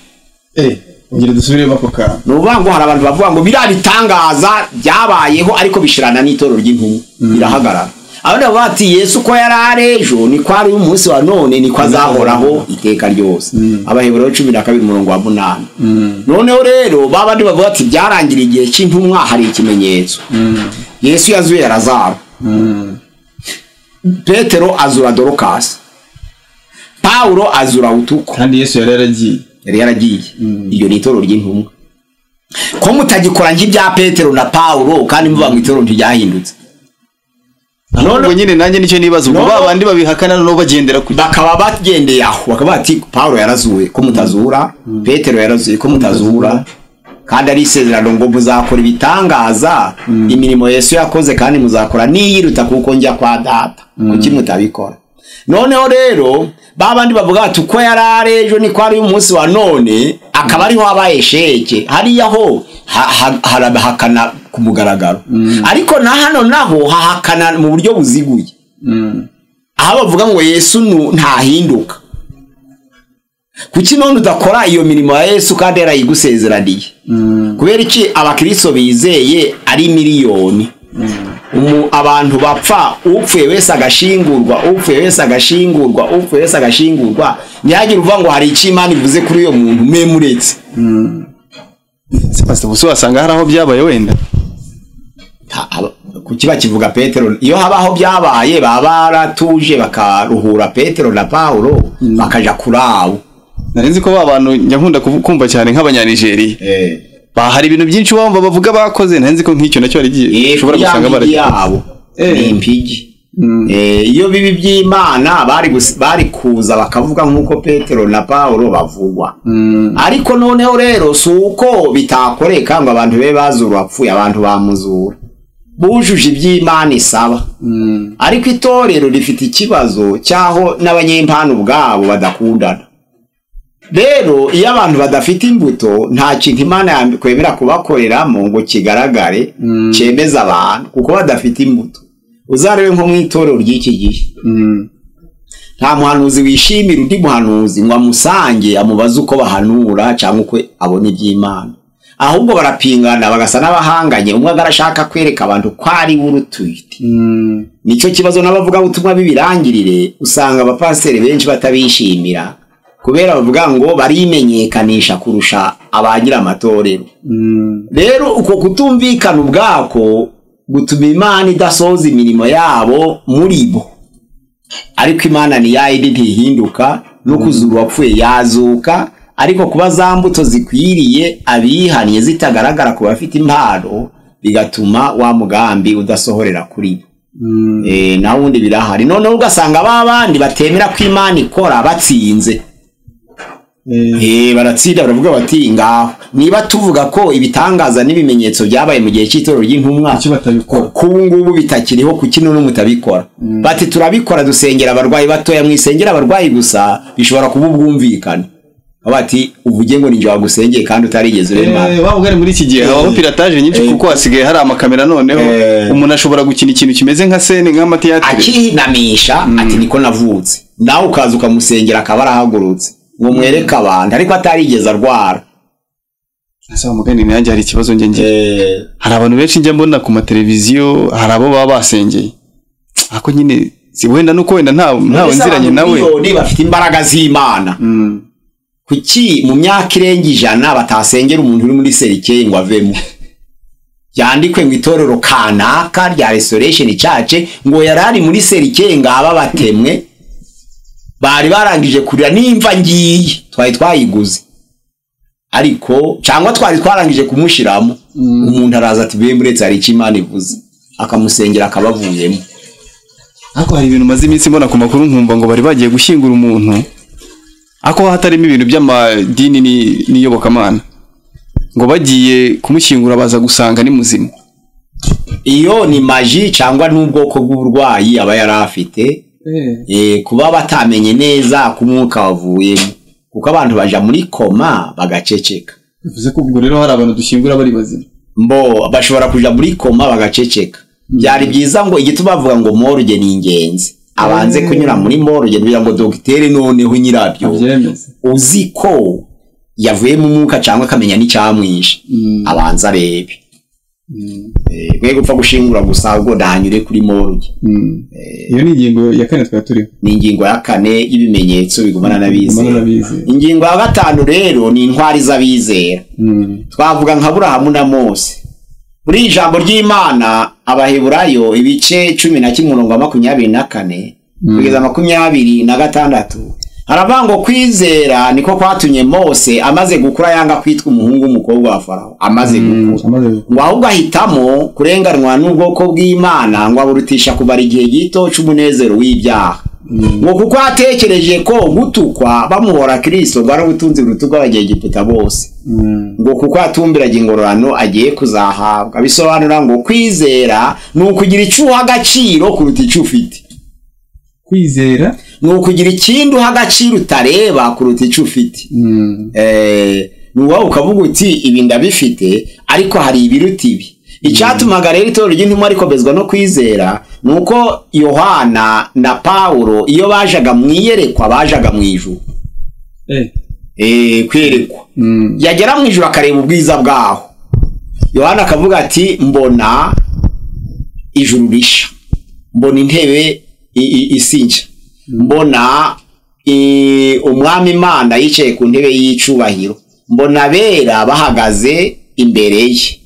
ngire dusubiremo ako kantu nuvuga ngo hari abantu bavuga ngo birabitangaza byabayeho ariko bishirana n'itoro ry'intumwa birahagarara abandi bavuga ati Yesu ko yararejo ni ko ari umunsi wa none ni ko azahoraho iteka ryose Abaheburayo 12:8 noneho rero babandi bavuga ati byarangira igihe cy'intumwa hari ikimenyetso Yesu yazuye Lazaro Petero azura Dorcas Paulo azura Utuko kandi Yesu yari yaragiye iyo ni itoro ry'intumwa ko mutagikora nk'ibya Petero na Paulo kandi muvuga ngo itoro ntiryahindutse none nyine nanjye nicyo nibaza ubwo babandi babihakana no bagendera kujya bakaba bagendeye aho bakaba ati Paulo yarazuwe ko mutazura Petero yarazuye ko mutazura kandi ari isezerano ngo muzakora ibitangaza imirimo Yesu yakoze kandi muzakora niyiruta kuko njya kwa data kuki mutabikora noneho rero babandi bavuga ati uko yararejo ni ko ari umunsi wa none akaba ariho abaye sheke hariyaho harabahakana ku mugaragaro ariko na hano naho hahakana mu buryo buziguye aho bavuga ngo Yesu ntahinduka kuki none udakora iyo mirimo ya Yesu kandi yarayigusezeraniye kubera iki abakristo bizeye ari miliyoni abantu bapfa upfuye wese agashingurwa ntihagire uvuga ngo hari icyo Imana ivuze kuri uyo muntu memuretse Pastor Buso wasanga hari aho byabaye wenda kuki bakivuga Petero iyo habaho byabaye baba baratuje bakaruhura Petero na Paulo bakaja kurabo narinzi ko babantu nyankunda kumva cyane nk'abanyanigeria hari ibintu byinshi wumva bavuga bakoze narinzi ko nk'icyo nacyo ari ushobora gusanga barayabo ni impigi iyo bibi by'Imana bari kuza bakavuga nk'uko Petero na Paulo bavugwa ariko noneho rero suko bitakoreka ngo abantu be bazura apfuye abantu bamuzura bujuje iby'Imana isaba ariko itorero rifite ikibazo cyaho n'abanyempano ubwabo badakundana rero iyo abantu badafite imbuto nta kintu Imana yakwemera kubakoreramo ngo kigaragare cemeza abantu kuko badafite imbuto uzarebe nko mu itorero ry'iki gihe nta muhanuzi wishimira undi muhanuzi ngo amusange amubaze uko bahanura cyangwa uko abona iby'Imana ahubwo barapingana bagasa n'abahanganye umwe agarashaka kwereka abantu ko ari urutwite nicyo kibazo n'abavuga ubutumwa bibirangirire usanga abapasiteri benshi batabishimira kubera bavuga ngo barimenyekanisha kurusha abagira amatorero rero uko kutumvikana ubwako gutuma Imana idasoza imirimo yabo muri bo ariko Imana ni yayindi ntihinduka no kuzura wapfuye yazuka ariko kuba za mbuto zikwiriye abihaniye zitagaragara ku bafite impano bigatuma wa mugambi udasohorera kuri na wundi birahari noneho ugasanga babandi batemera ko Imana ikora batsinze baratsinda baravuga bati ngaho niba tuvuga ko ibitangaza n'ibimenyetso byabaye mu gihe cy'itorero ry'intumwa ku ngubu bitakiriho kuki none mutabikora bati turabikora dusengera abarwayi batoya mwisengera abarwayi gusa bishobora kuba ubwumvikane bati uvuge ngo ninjye wagusengeye kandi utarigeze urema babugari muri iki gihe habaho piratage nyinshi kuko hasigaye hari amakamera noneho umuntu ashobora gukina ikintu kimeze nka scene nk'amatiyatire akihinamisha ati niko navutse nawe ukaza ukamusengera akaba arahagurutse ngo mwereka abantu ariko atarigeze arwara asa mugani nanjye hari ikibazo nge hari abantu benshi njya mbona ku mateleviziyo hari abo baba basengeye ako nyine wenda nuko wenda ntawe nziranye nawe ni bafite imbaraga z'Imana kuki mu myaka irenga 100 batasengera umuntu uri muri serikeye ngo avemo yandikwe ngo itorero kanaka rya Restoration Church ngo yarari muri serikeye ngaba batemwe bari barangije kurira nimva ngiye twayiguze ariko cyangwa twari twarangije kumushiramo umuntu araza ati bemuretse hari Imana ivuze akamusengera akabavuyemo ako hari ibintu maze iminsi mbona ku makuru nkumva ngo bari bagiye gushyingura umuntu ako hatarimo ibintu by'amadini n'iyobokamana ngo bagiye kumushyingura baza gusanga ni muzima. Iyo ni maji cyangwa n'ubwoko bw'uburwayi aba yari afite kuba batamenye neza ku mwuka wavuyemo, kuko abantu baja muri koma bagaceceka. Bivuze ko ubwo rero hari abantu dushyingura bari bazima, mbo bashobora kuja muri koma bagaceceka. Byari byiza ngo igituma bavuga ngo morgue ni ingenzi, abanze kunyura muri morgue kugira ngo dogiteri noneho nyirabyo uzi ko yavuye mu mwuka cyangwa akamenya n'icyamwishe abanza arebe. Mwe gupfa gushingura gusa ubwo ndahanyure kuri morgue. Iyo ni ingingo ya 4 twari turiho. Ni ingingo ya 4 y'ibimenyetso bigumana n'abizera. Ingingo ya 5 rero ni intwari z'abizera. Twavuga nka Aburahamu na Mose. Muri ijambo ry'Imana Abaheburayo ibice 11:24 kugeza 26 haravuga ngo kwizera niko kwatumye Mose amaze gukura yanga kwitwa umuhungu w'umukobwa wa Farawo amaze gukura, ngo ahubwo ahitamo kurenganwa n'ubwoko bw'Imana ngo aburutisha kubara igihe gito cy'umunezero w'ibyaha. Ngo kuko atekereje ko gutukwa bamuhora Kristo bwari ubutunzi burutuga abagegiputa bose. Ngo kuko atumbiraga ingororano agiye kuzahabwa. Bisobanura ngo kwizera ni ukugira icyuha agaciro kuruta icyo ufite. Kwizera ni ukugira ikindi uha agaciro utareba kuruta icyo ufite. Nuwa ukavuga uti ibi ndabifite ariko hari ibiruta ibi. Icyatumaga rero itorero ry'intumwa rikomezwa no kwizera nuko Yohana na Paulo iyo bajaga mwiyerekwa bajaga mu ijuru. Kwerekwa. Yagera mu ijuru akareba ubwiza bwaho. Yohana akavuga ati mbona ijuru risha, mbona intebe isinja, mbona umwami Imana yicaye ku ntebe y'icubahiro, mbona bera bahagaze imbere ye.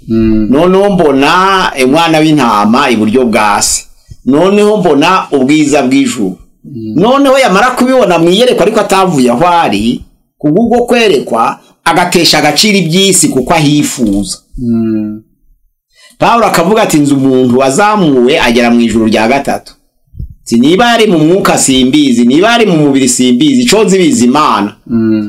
Noneho mbona umwana w'intama iburyo bwa se, noneho mbona ubwiza bw'ijuru. Noneho yamara kubibona mwiyerekwa ariko atavuye aho ari kubwo kwerekwa agatesha agaciro iby'isi kuko ahifuza. Paulo akavuga ati nzi umuntu wazamuwe agera mu ijuru rya 3. Niba yari mu mwuka simbizi, niba yari mu mubiri simbizi, ico nzi bizi Imana.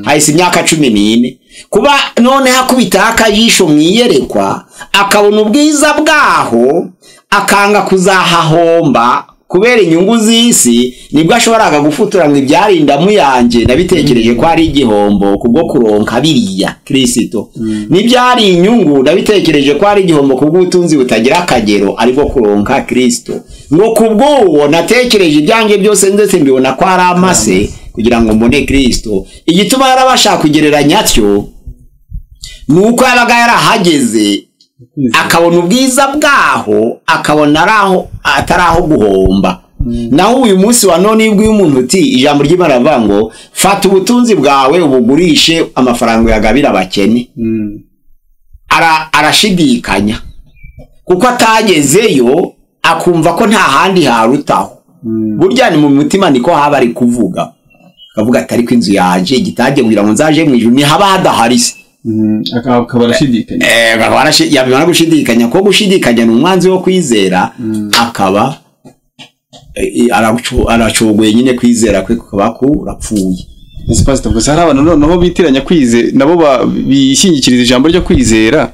Hahise imyaka 14 kuba none hakubita akajisho mwiyerekwa akabona ubwiza bwaho akanga kuzahahomba kubera inyungu z'isi, nibwo ashoboraga gufutura ngo ibyarinda mu yanje nabitekereje ko ari igihombo kubwo kuronka biriya Kristo. Nibyari inyungu nabitekereje ko ari igihombo kubwo ubutunzi butagira akagero ariko kuronka Kristo. Ngo kubwo natekereje ibyange byose ndetse mbibona ko ari amase kugira ngo mbone Kristo. Igituma yarabashaka kugereranya cyo nuko yabaga yarahageze akabona ubwiza bwaho akabona araho ataraho guhomba. Naho uyu munsi wa none ibwiye umuntu uti ijambo ry'Imana rivuga ngo fata ubutunzi bwawe ubugurishe amafaranga yagabira abakene, arashidikanya kuko atagezeyo akumva ko nta handi harutaho. Burya ni mu mutima niko haba ari kuvuga, akavuga atari ko inzu yaje igitaje kugira ngo nzaje mu ijuru ni haba hadahari se. akabarashidikanya yabibona gushidikanya ko gushidikanya n'umwanzi wo kwizera akaba aracogoye nyine kwizera kwe kuba kurapfuye. Ese pastor gusa hari abantu noneho bitiranya kwize nabo bishyingikiriza ijambo ryo kwizera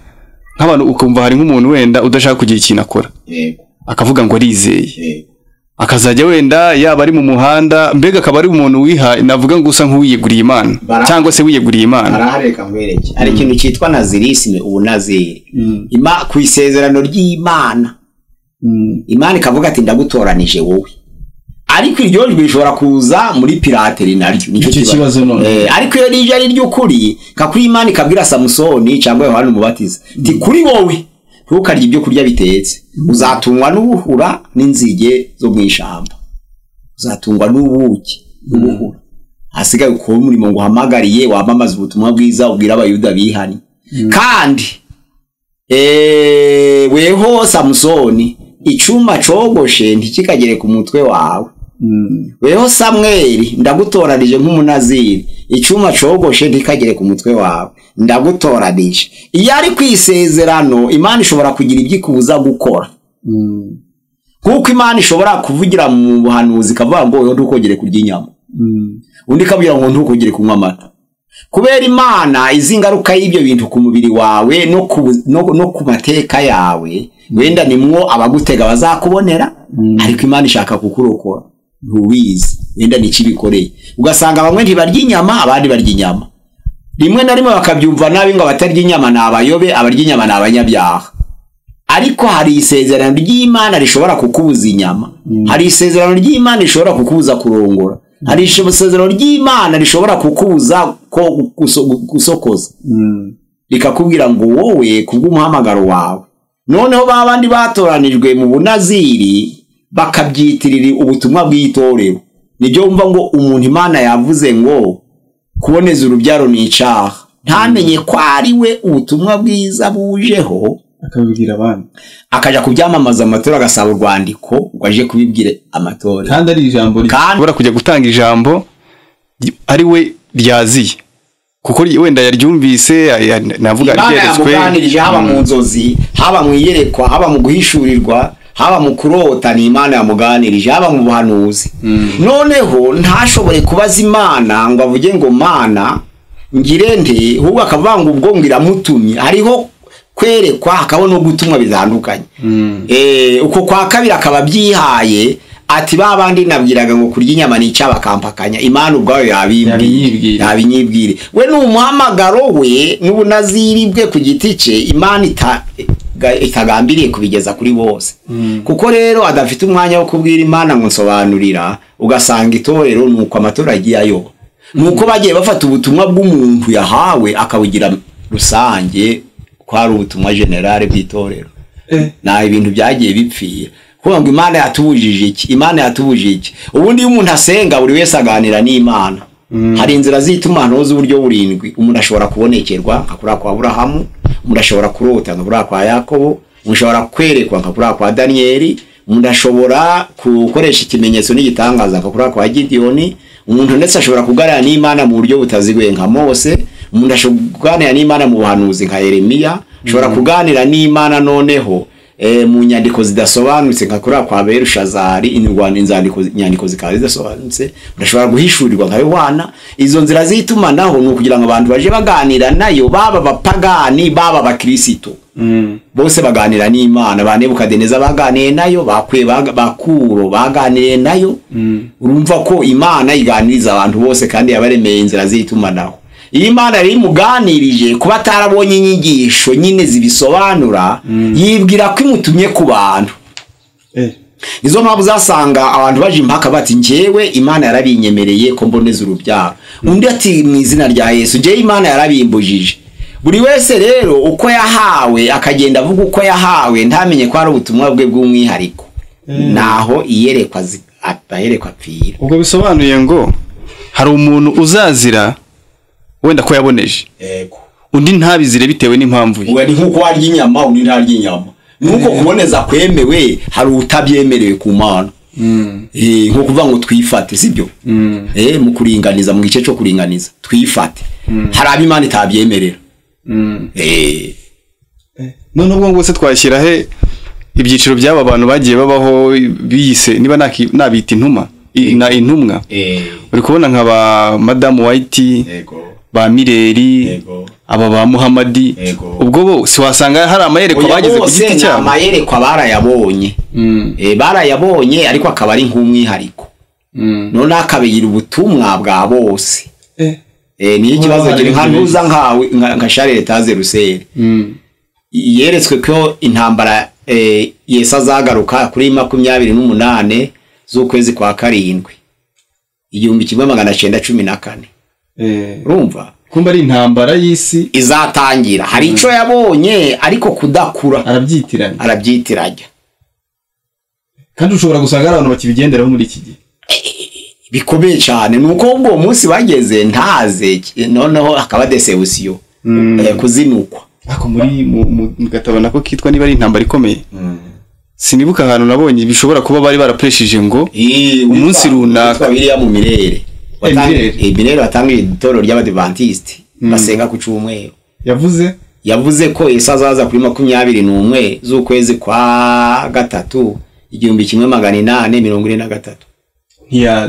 nk'abantu ukumva hari nk'umuntu wenda udashaka kugira ikintu akora akavuga ngo arizeye akazajya wenda yaba ari mu muhanda mbega akaba ari umuntu wiha navuga ngo usa nk'uwiyeguriye Imana cyangwa se wiyeguriye Imana. Arahareka ngwereke ari ikintu cyitwa nazirisme ubunaziri ku isezerano ry'Imana. Imana ikavuga ati ndagutoranije wowe, ariko iryo jwi bishobora kuza muri pirateri naryo nicyo kibazo none. Ariko iyo rije ari ry'ukuri kakuri Imana ikabwira Samusoni cyangwa Yohana umubatiza ti kuri wowe ntukarya ibyo kurya bitetse, uzatungwa n'ubuhura n'inzige zo mu ishamba, uzatungwa n'ubuki n'ubuhura. Hasigaye ukora umurimo ngo uhamagariye wamamaza ubutumwa bwiza ubwira abayuda bihani. Kandi weho Samusoni icuma cogoshe ntikikagere ku mutwe wawe. Weho Samweli ndagutoranije nk'umunaziri icuma cogoshe ntikagere ku mutwe wawe ndagutoranije. Iyo ari kwisezerano Imana ishobora kugira ibyikubuza gukora. Kuko Imana ishobora kuvugira mu buhanuzi kavuga ngo ntukogere kurya inyama, undi kabwira ngo ntukogere kunywa amata. kubera Imana izi ngaruka y'ibyo bintu ku mubiri wawe no ku mateka yawe, wenda nimwo abagutega bazakubonera, ariko Imana ishaka kukurokora ntubizi, wenda nikibikoreye. Ugasanga bamwe ntibarya inyama, abandi barya inyama, rimwe na rimwe bakabyumva nabi ngo abatarya inyama ni abayobe, abarya inyama ni abanyabyaha. Ariko hari isezerano ry'Imana rishobora kukubuza inyama, hari isezerano ry'Imana rishobora kukubuza kurongora, hari isezerano ry'Imana rishobora kukubuza ko gusokoza, rikakubwira ngo wowe kubw'umuhamagaro wawe. Noneho babandi batoranijwe mu bunaziri bakabyitirira ubutumwa bw'itorero, nibyo wumva ngo umuntu Imana yavuze ngo kuboneza urubyaro ni icaha, ntamenye ko ari we ubutumwa bwiza bujeho, akabibwira abandi, akaja kubyamamaza amatora, agasaba urwandiko ngo aje kubibwira amatora, kandi ari ijambo rishobora kujya gutanga ijambo ari we ryaziye, kuko wenda yaryumvise navuga ryeretswe, yamuganirije haba mu nzozi, haba mu iyerekwa, haba mu guhishurirwa, haba mu kurota, ni Imana yamuganirije, haba mu buhanuzi. Noneho ntashobore kubaza Imana ngo avuge ngo Mana ngire nte, ahubwo akavanga ubwo ngiramutumye. Hariho kwerekwa hakaba no gutumwa bitandukanye. Uko kwa kabiri akaba byihaye ati babandi nabwiraga ngo kurya inyama ni icaba kampakanya, Imana ubwayo yabinyibwire. We n'umuhamagaro we n'ubunaziri bwe ku giti cye, Imana itagambiriye kubigeza kuri bose. Kuko rero adafite umwanya wo kubwira Imana ngo nsobanurira, ugasanga itorero nuko amatora agiye ayoba, nuko bagiye bafata ubutumwa bw'umuntu yahawe akabugira rusange, kwari ubutumwa generale bw'itorero. Na ibintu byagiye bipfira, kuko ngo Imana yatubujije iki, Imana yatubujije iki. Ubundi iyo umuntu asenga buri wese aganira n'Imana. Hari inzira z'itumanaho z'uburyo burindwi. Umuntu ashobora kubonekerwa nka kuri kwa Aburahamu, umuntu ashobora kurota nka kuri kwa Yakobo, umuntu ashobora kwerekwa nka kuri kwa Danieli, umuntu ashobora gukoresha ikimenyetso n'igitangaza nka kuri kwa Gideoni, umuntu ndetse ashobora kuganira n'Imana mu buryo butaziguye nka Mose, umuntu ashobora kuganira n'Imana mu buhanuzi nka Yeremiya, ashobora kuganira n'Imana noneho mu nyandiko zidasobanutse nka kuri kwa Berushazari, inyandiko zikaba zidasobanutse, urashobora guhishurirwa nka Yohana. Izo nzira z'itumanaho ni ukugira ngo abantu baje baganira nayo, baba bapagani baba bakristo, bose baganira n'Imana. Ba Nebukadineza baganiye nayo, bakuro baganiriye nayo. Urumva ko Imana iganiriza abantu bose kandi yabaremeye inzira z'itumanaho. Iyi Imana yari muganirije kuba atarabonye inyigisho nyine zibisobanura, yibwira ko imutumye ku bantu. Izo mpamvu zasanga abantu baje impaka bati njyewe Imana yarabinyemereye ko mboneza urubyaro, undi ati mu izina rya Yesu njyewe Imana yarabimbujije. Buri wese rero uko yahawe akagenda avuga uko yahawe, ntamenye ko ari ubutumwa bwe bw'umwihariko, naho iyerekwa aherekwa apfira. Ubwo bisobanuye ngo hari umuntu uzazira wenda ko yaboneje, undi ntabizire bitewe n'impamvu ye. Uwe ni nkuko warya inyama, undi ntarya inyama. Nuko kuboneza kwemewe hari utabyemerewe ku Mana. Nko kuvuga ngo twifate, sibyo? Mu kuringaniza, mu gice cyo kuringaniza twifate. Hari ab'Imana itabyemerera. None ubwo ngose twashyira he ibyiciro by'aba bantu bagiye babaho biyise niba nabita intumwa, intumwa. Uri kubona nka ba Madame White, ba Mireri, aba ba Muhammadi, ubwo bo si wasanga hari amayerekwa bageze ku giti cyabo. Amayerekwa barayabonye, barayabonye, ariko akaba ari nk'umwihariko. None akabigira ubutumwa bwa bose. Niyo kibazo kiri nka ntuza nka Charles Taze Russell, yeretswe ko intambara Yesu azagaruka kuri 28 z'ukwezi kwa karindwi 1914. Urumva kumba ari intambara y'isi izatangira. Hari ico yabonye ariko kudakura, arabyitiranya. Kandi ushobora gusanga abantu bakibigenderaho muri iki gihe bikomeye cyane. Nuko ubwo munsi bageze ntaze, noneho akaba deception, kuzinukwa. Ako muri mugatabana ko kitwa niba ari intambara ikomeye. Sinibuka ahantu nabonye bishobora kuba bari barapreshije ngo umunsi runaka biriya mu Mirere. Mirere watangiye itoro ry'Abadventiste basenga ku cyumweru. Yavuze ko Yesu azaza kuri 21 z'ukwezi kwa gatatu 1843.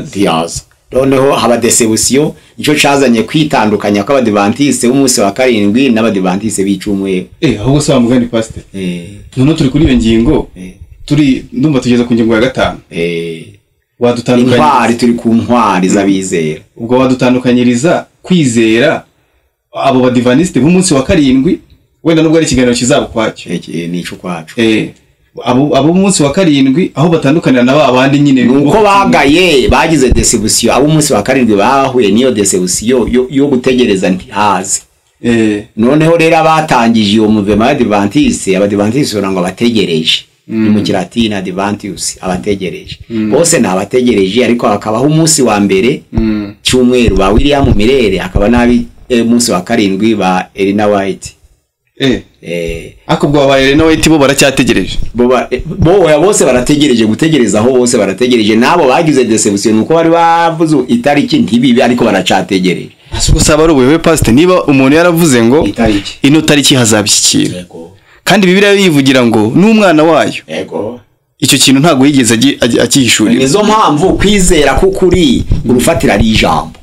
Ntiyaza. noneho haba deception nicyo cazanye kwitandukanya kw'abadivantiste b'umunsi wa karindwi n'abadivantiste b'icumweru. Ahubwo se mugani pastor. None turi kuri iyo ngingo. Turi ndumva tugeze ku ngingo ya 5. Wadutandukanyiriza intwari, turi ku ntwari z'abizera. Ubwo wadutandukanyiriza kwizera abo badivantiste b'umunsi wa karindwi, wenda nubwo ari ikiganiro kizabo kwacyo. Nico kwacu. Abo umunsi wa karindwi aho batandukanira nabo abandi nyine nuko bagaye bagize deception. Abo umunsi wa karindwi bahuye niyo deception yo gutegereza ntihaze. Noneho rero abatangije iyo movement y'Adventiste, abadivantiste ngo bategereje. Ni mu Kilatini Adventus, abategereje. Bose nabategereje, ariko hakabaho umunsi wa mbere cyumweru ba William Mirere, akaba nabi umunsi wa karindwi ba Elena White. Akubwo aba Elena White bo baracyategereje. Bose barategereje, gutegereza aho bose barategereje. Nabo bagize deception nuko bari bavuze itariki ntibibi, ariko baracategereje. Gusaba ari ubuwe pastor, niba umuntu yaravuze ngo ino tariki hazabishyikira, kandi Bibiliya yivugira ngo n'umwana wayo, icyo kintu ntago yigeze akihishurira. Nizo mpamvu kwizera kukuri urufatira ari ijambo.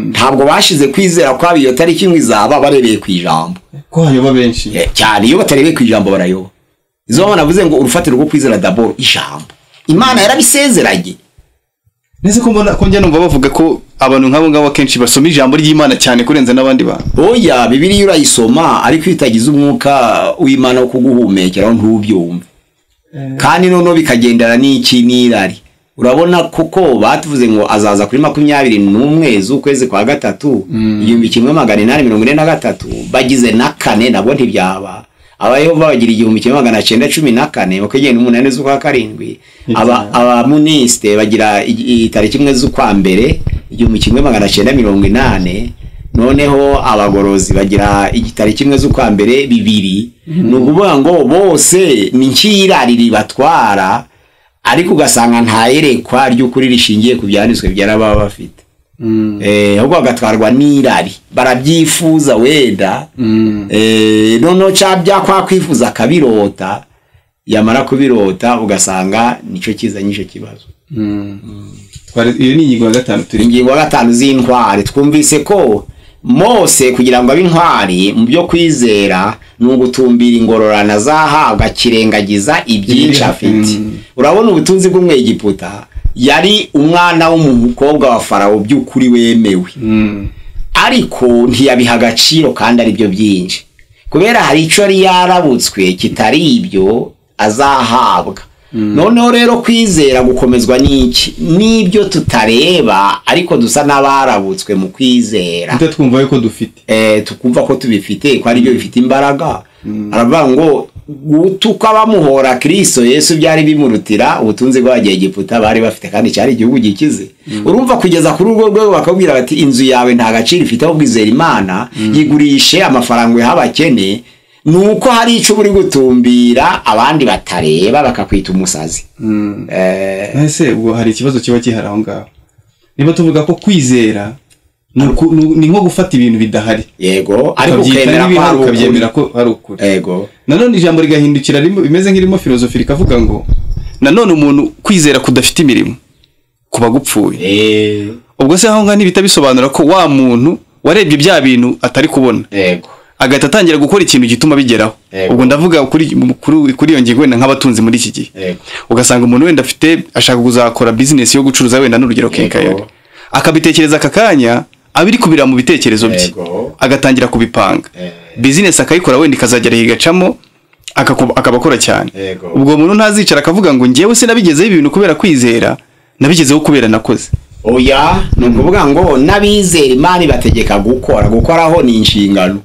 Ntabwo bashize kwizera kwa iyo tariki ngizaba barebeye ku ijambo ko hayoba benshi cyane. Iyo batarebeye ku ijambo barayoba. Izo mpamvu navuze ngo urufatiro rwo kwizera d'abord ijambo. Imana yarabisezeranye. Nese ko mbona ko njya numva bavuga ko abantu nk'abo ngabo kenshi basoma ijambo ry'Imana cyane kurenza n'abandi bantu. Oya, Bibiliya urayisoma ariko itagize umwuka w'Imana wo kuguhumekera ntubyumve. Kandi noneho bikagendana n'iki n'irari. Urabona kuko batuvuze ngo azaza kuri 21 z'ukwezi kwa gatatu 1843, bagize na 4 nabo ntibyaba. Abayehova bagira 1914 bakagenda 8 z'ukwa karindwi. Aba muniste bagira itariki 1 z'ukwa mbere 1980. Noneho abagorozi bagira itariki 1 z'ukwa mbere 2. Nukuvuga ngo bose ni nkirariri batwara, ariko ugasanga ntayerekwa ry'ukuri rishingiye ku byanditswe byaraba bafite. Ahubwo bagatwarwa n'irari, barabyifuza wenda. Noneho cyabya kwa kwifuza kabirota, yamara kubirota ugasanga nico kizanye icyo kibazo. Iyo ni ingingo ya 5 turi. Ingingo ya 5 z'intwari. Twumvise ko Mose kugira ngo ab'intwari mu byo kwizera n'ugutumbira ingororana zahabwa kirengagiza ibyinshi afite. Urabona ubutunzi bw'Umwegiputa yari umwana w'umukobwa wa Farawo by'ukuri wemewe, ariko ntiyabiha agaciro kandi ari byo byinshi, kubera hari icyo yari yarabutswe kitari ibyo azahabwa. Noneho rero kwizera gukomezwa n'iki n'ibyo tutareba, ariko dusa n'abarabutswe mu kwizera. Twumva yuko dufite tukumva ko tubifite, ko ari byo bifite imbaraga. Aravuga ngo gutuka bamuhora Kristo Yesu byari bimurutira ubutunzi bw'Abanyegiputa bari bafite, kandi cyari igihugu gikize. Urumva kugeza kuri urwo rwego bakabwira bati inzu yawe nta gaciro ifite, ahubwo izera Imana, yigurishe amafaranga y'abakene. Nuko hari icyo buri gutumbira abandi batareba bakakwita umusazi. Ese ubwo hari ikibazo kiba gihari aho ngaho. Niba tuvuga ko kwizera ni nko gufata ibintu bidahari. Yego, ariko ukabyemera ko ari ukuri. Yego. Nanone ijambo rigahindukira bimeze nk'irimo filozofi rikavuga ngo nanone umuntu kwizera kudafite imirimo kuba gupfuye. Ubwo se aho ngaho ntibita bisobanura ko wa muntu warebye bya bintu atari kubona. Yego. Agahita atangira gukora ikintu gituma bigeraho. Ubwo ndavuga kuri iyo ngingo wenda nk'abatunzi muri iki gihe. Ugasanga umuntu wenda afite ashaka kuzakora business yo gucuruza wenda n'urugero kenkayori, akabitekereza akakanya abiri kubira mu bitekerezo bye, agatangira kubipanga. Business akayikora wenda ikazagera higacamo akabakora cyane. Ubwo umuntu ntazicara akavuga ngo ngewe se nabigezeho ibintu kubera kwizera, nabigezeho kubera nakoze. Oya, nukuvuga ngo nabizera Imana bategeka gukoraho ni inshingano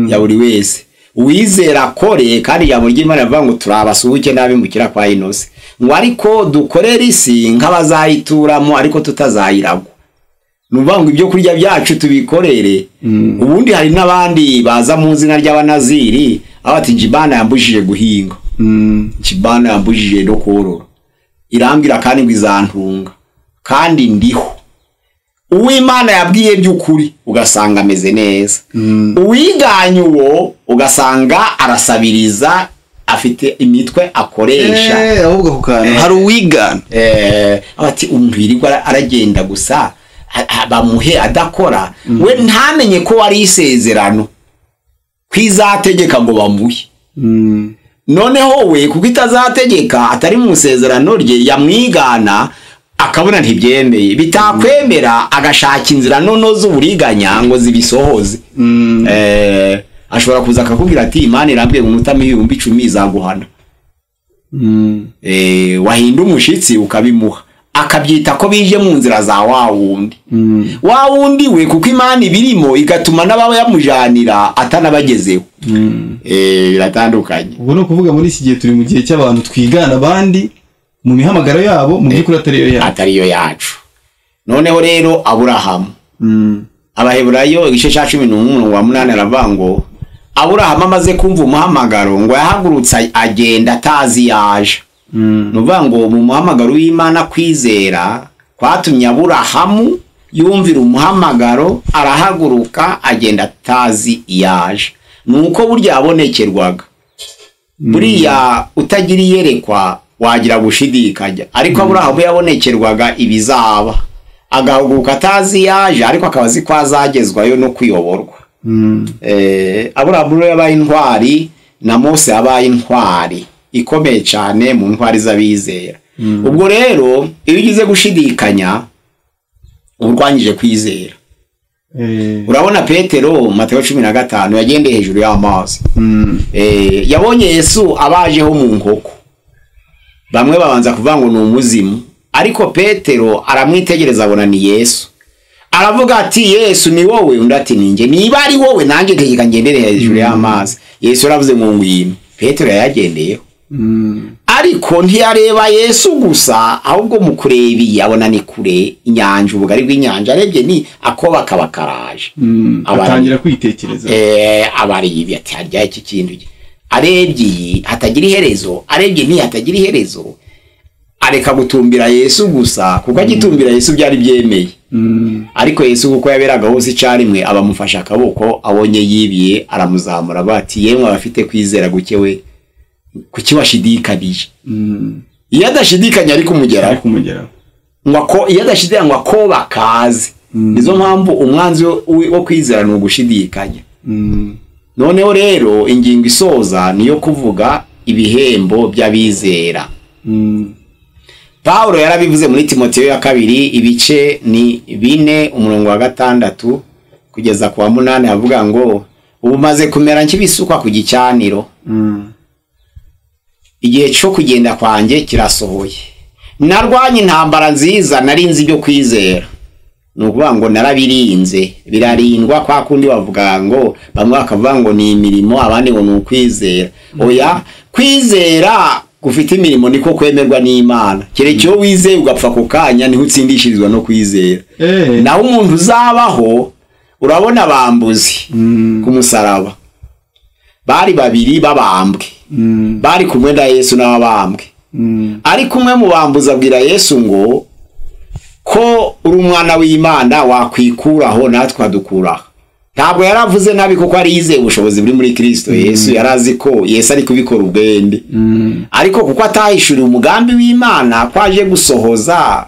ya buri wese. Uwizera kore, kandi yabo ry'Imana bavuga ngo turabasuhuke nabimukira kwa Inose, ngo ariko dukorera isi nk'abazayituramo ariko tutazayiragwa. Nuvuga ngo ibyo kurya byacu tubikorere. Ubundi hari n'abandi baza mu zina ry'abanaziri abati Jibana yambujije guhinga, Jibana yambujije no korora, irambwira kandi ngo izantunga, kandi ndiho. Uw'Imana yabwiye by'ukuri ugasanga ameze neza. Uwiganye uwo ugasanga arasabiriza afite imitwe akoresha ahubwo ku kantu hari uwigana ati umuntu yirirwa aragenda gusa bamuhe adakora we ntamenye ko wari isezerano kwizategeka ngo bamuhe noneho we kuko itazategeka atari mu isezerano rye yamwigana akabona ntibyemeye bitakwemera agashaka inzira nono z'uburiganya ngo zibisohoze ashobora kuza akakubwira ati Imana irambwiye ngo nutama 10,000 izaguhana wahinda umushitsi ukabimuha akabyita ko bije mu nzira za wa wundi we kuko Imana ibirimo igatuma n'ababa yamujanira atanabagezeho biratandukanye. ubwo no kuvuga muri iki gihe turi mu gihe cy'abantu twigana abandi mu mihamagaro yabo mu by'ukuri atariyo yacu. Noneho rero Aburahamu Abaheburayo igice cya 11:8 aravuga ngo Aburahamu amaze kumva umuhamagaro ngo yahagurutse agenda atazi yaje. Nuvuga ngo mu muhamagaro w'Imana kwizera kwatumye Aburahamu yumvira umuhamagaro arahaguruka agenda atazi yaje. Nuko burya yabonekerwaga buriya utagira iyerekwa wagira gushidikanya ariko Aburahamu yabonekerwaga ibizaba agahuguka atazi yaje ariko akabazi ko azagezwayo no kuyoborwa. Aburahamu yabaye intwari na Mose yabaye intwari ikomeye cyane mu ntwari z'abizera. Ubwo rero iyo ugize gushidikanya urwanyije kwizera. Urabona Petero Mateo 15 yagendeye hejuru y'amazi. Yabonye Yesu abajeho mu nkoko. Bamwe babanza kuvuga ngo ni umuzimu ariko Petero aramwitegereza abona ni Yesu. Aravuga ati Yesu ni wowe, undi ati ninjye. Niba ari wowe nanjye ntegeka ngendere hejuru y'amazi. Yesu aravuze ngo ngwino. Petero yagendeyeho. Ariko ntiyareba Yesu gusa ahubwo mu kurebiye abona ni kure inyanja ubugari bw'inyanja arebye ni akoba kabakaraje. Atangira kwitekereza abari ibi ati harya iki kintu arebye hatagira iherezo, arebye ni hatagira iherezo areka gutumbira Yesu gusa kuko agitumbira Yesu byari byemeye. Ariko Yesu kuko yaberaga hose icarimwe abamufasha akaboko abonye yibiye aramuzamura bati yemwe abafite kwizera gukewe kuki washidikanije. Iyo adashidikanya ari kumugeraho ngwako iyo adashidikanya ngwako bakaze. Nizo mpamvu umwanzi wo kwizera no gushidikanya. Noneho rero ingingo isoza niyo kuvuga ibihembo by'abizera. Paulo yarabivuze muri Timoteyo ya 2 ibice ni 4:6 kugeza ku 8 avuga ngo ubumaze kumera nk'ibisukwa ku gicaniro. Igihe cyo kugenda kwanjye kirasohoye. Narwanye intambara nziza narinzi byo kwizera. Nukuvuga ngo narabirinze birarindwa kwa kundi bavuga ngo bamwe bakavuga ngo ni imirimo abandi ngo nukwizera. Oya kwizera gufite imirimo niko kwemerwa n'Imana. Kereke yo wizeye ugapfa ku kanya niho utsindishirizwa no kwizera. Naho umuntu uzabaho urabona bambuzi ku musaraba. Bari babiri babambwe. Bari kumwe na Yesu n'abambwe. Ariko umwe mu bambuza abwira Yesu ngo ko uri umwana w'Imana wakwikuraho natwe adukuraho. Ntabwo yaravuze nabi kuko ari yizeye ubushobozi buri muri Kristo Yesu. Yarazi ko Yesu ari kubikora ubwende. Ariko kuko atahishuriye umugambi w'Imana kwaje gusohoza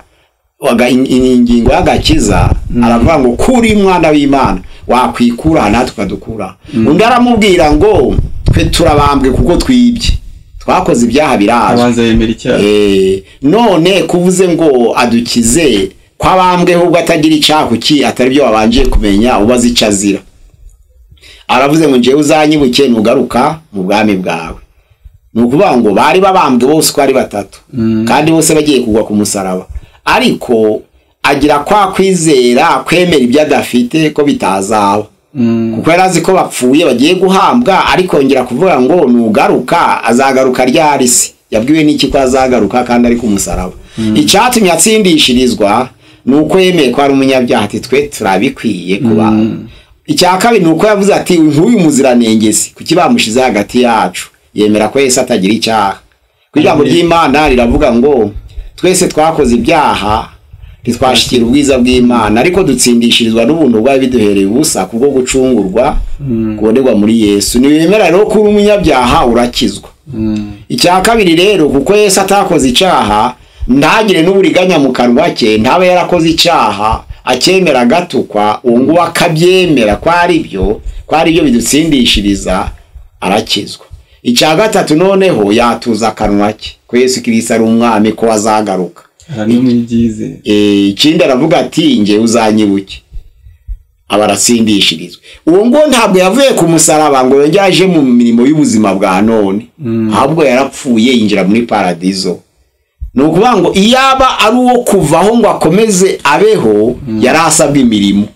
ingingo y'agakiza aravuga ngo kuri umwana w'Imana wakwikura natwe adukuraho. Undi aramubwira ngo twe turabambwe kuko twibye twakoze ibyaha biraje. Abanza yemera icyaha. None kuvuze ngo adukize kwabambwe ahubwo atagira icyaha kuki atari byo wabanje kumenya ubaza icazira. Aravuze ngo nje uzanyibuke nugaruka mu bwami bwawe. Nukuvuga ngo bari babambwe bose ko ari batatu kandi bose bagiye kugwa ku musaraba. Ariko agira kwa kwizera kwemera ibyo adafite ko bitazaba. Kuko yarazi ko bapfuye bagiye guhambwa ariko ngira kuvuga ngo nugaruka azagaruka ryari se. Yabwiwe n'iki ko azagaruka kandi ari ku musaraba. Icyatumye atsindishirizwa nuko yemeye ko ari umunyabyaha ati twe turabikwiye kuba. Icya kabiri nuko yavuze ati nk'uyu muziranengezi kuki bamushize hagati yacu yemera ko Yesu atagira icyaha. Kwijambo ry'Imana riravuga ngo twese twakoze ibyaha ntitwashikira ubwiza bw'Imana ariko dutsindishirizwa n'ubuntu bwawe biduhereye ubusa kubwo gucungurwa kubonerwa muri Yesu. Niwemera rero ko uri umunyabyaha urakizwa. icya kabiri rero kuko Yesu atakoze icyaha ntagire n'uburiganya mu kanwa ke ntaba yarakoze icyaha akemera gatukwa uwo nguwo akabyemera ko ari byo bidutsindishiriza arakizwa. Icya gatatu noneho yatuza akanwa ke ko Yesu Kristo ari umwami ko azagaruka. Ikindi aravuga ati nge uzanyibuke abaratsindishirizwe. Uwo ngo ntabwo yavuye ku musaraba ngo yongeje mu mirimo y'ubuzima bwa none ahubwo yarapfuye yinjira muri paradizo. Nukuvuga ngo iyaba ari uwo kuvaho ngo akomeze abeho yarasabwe imirimo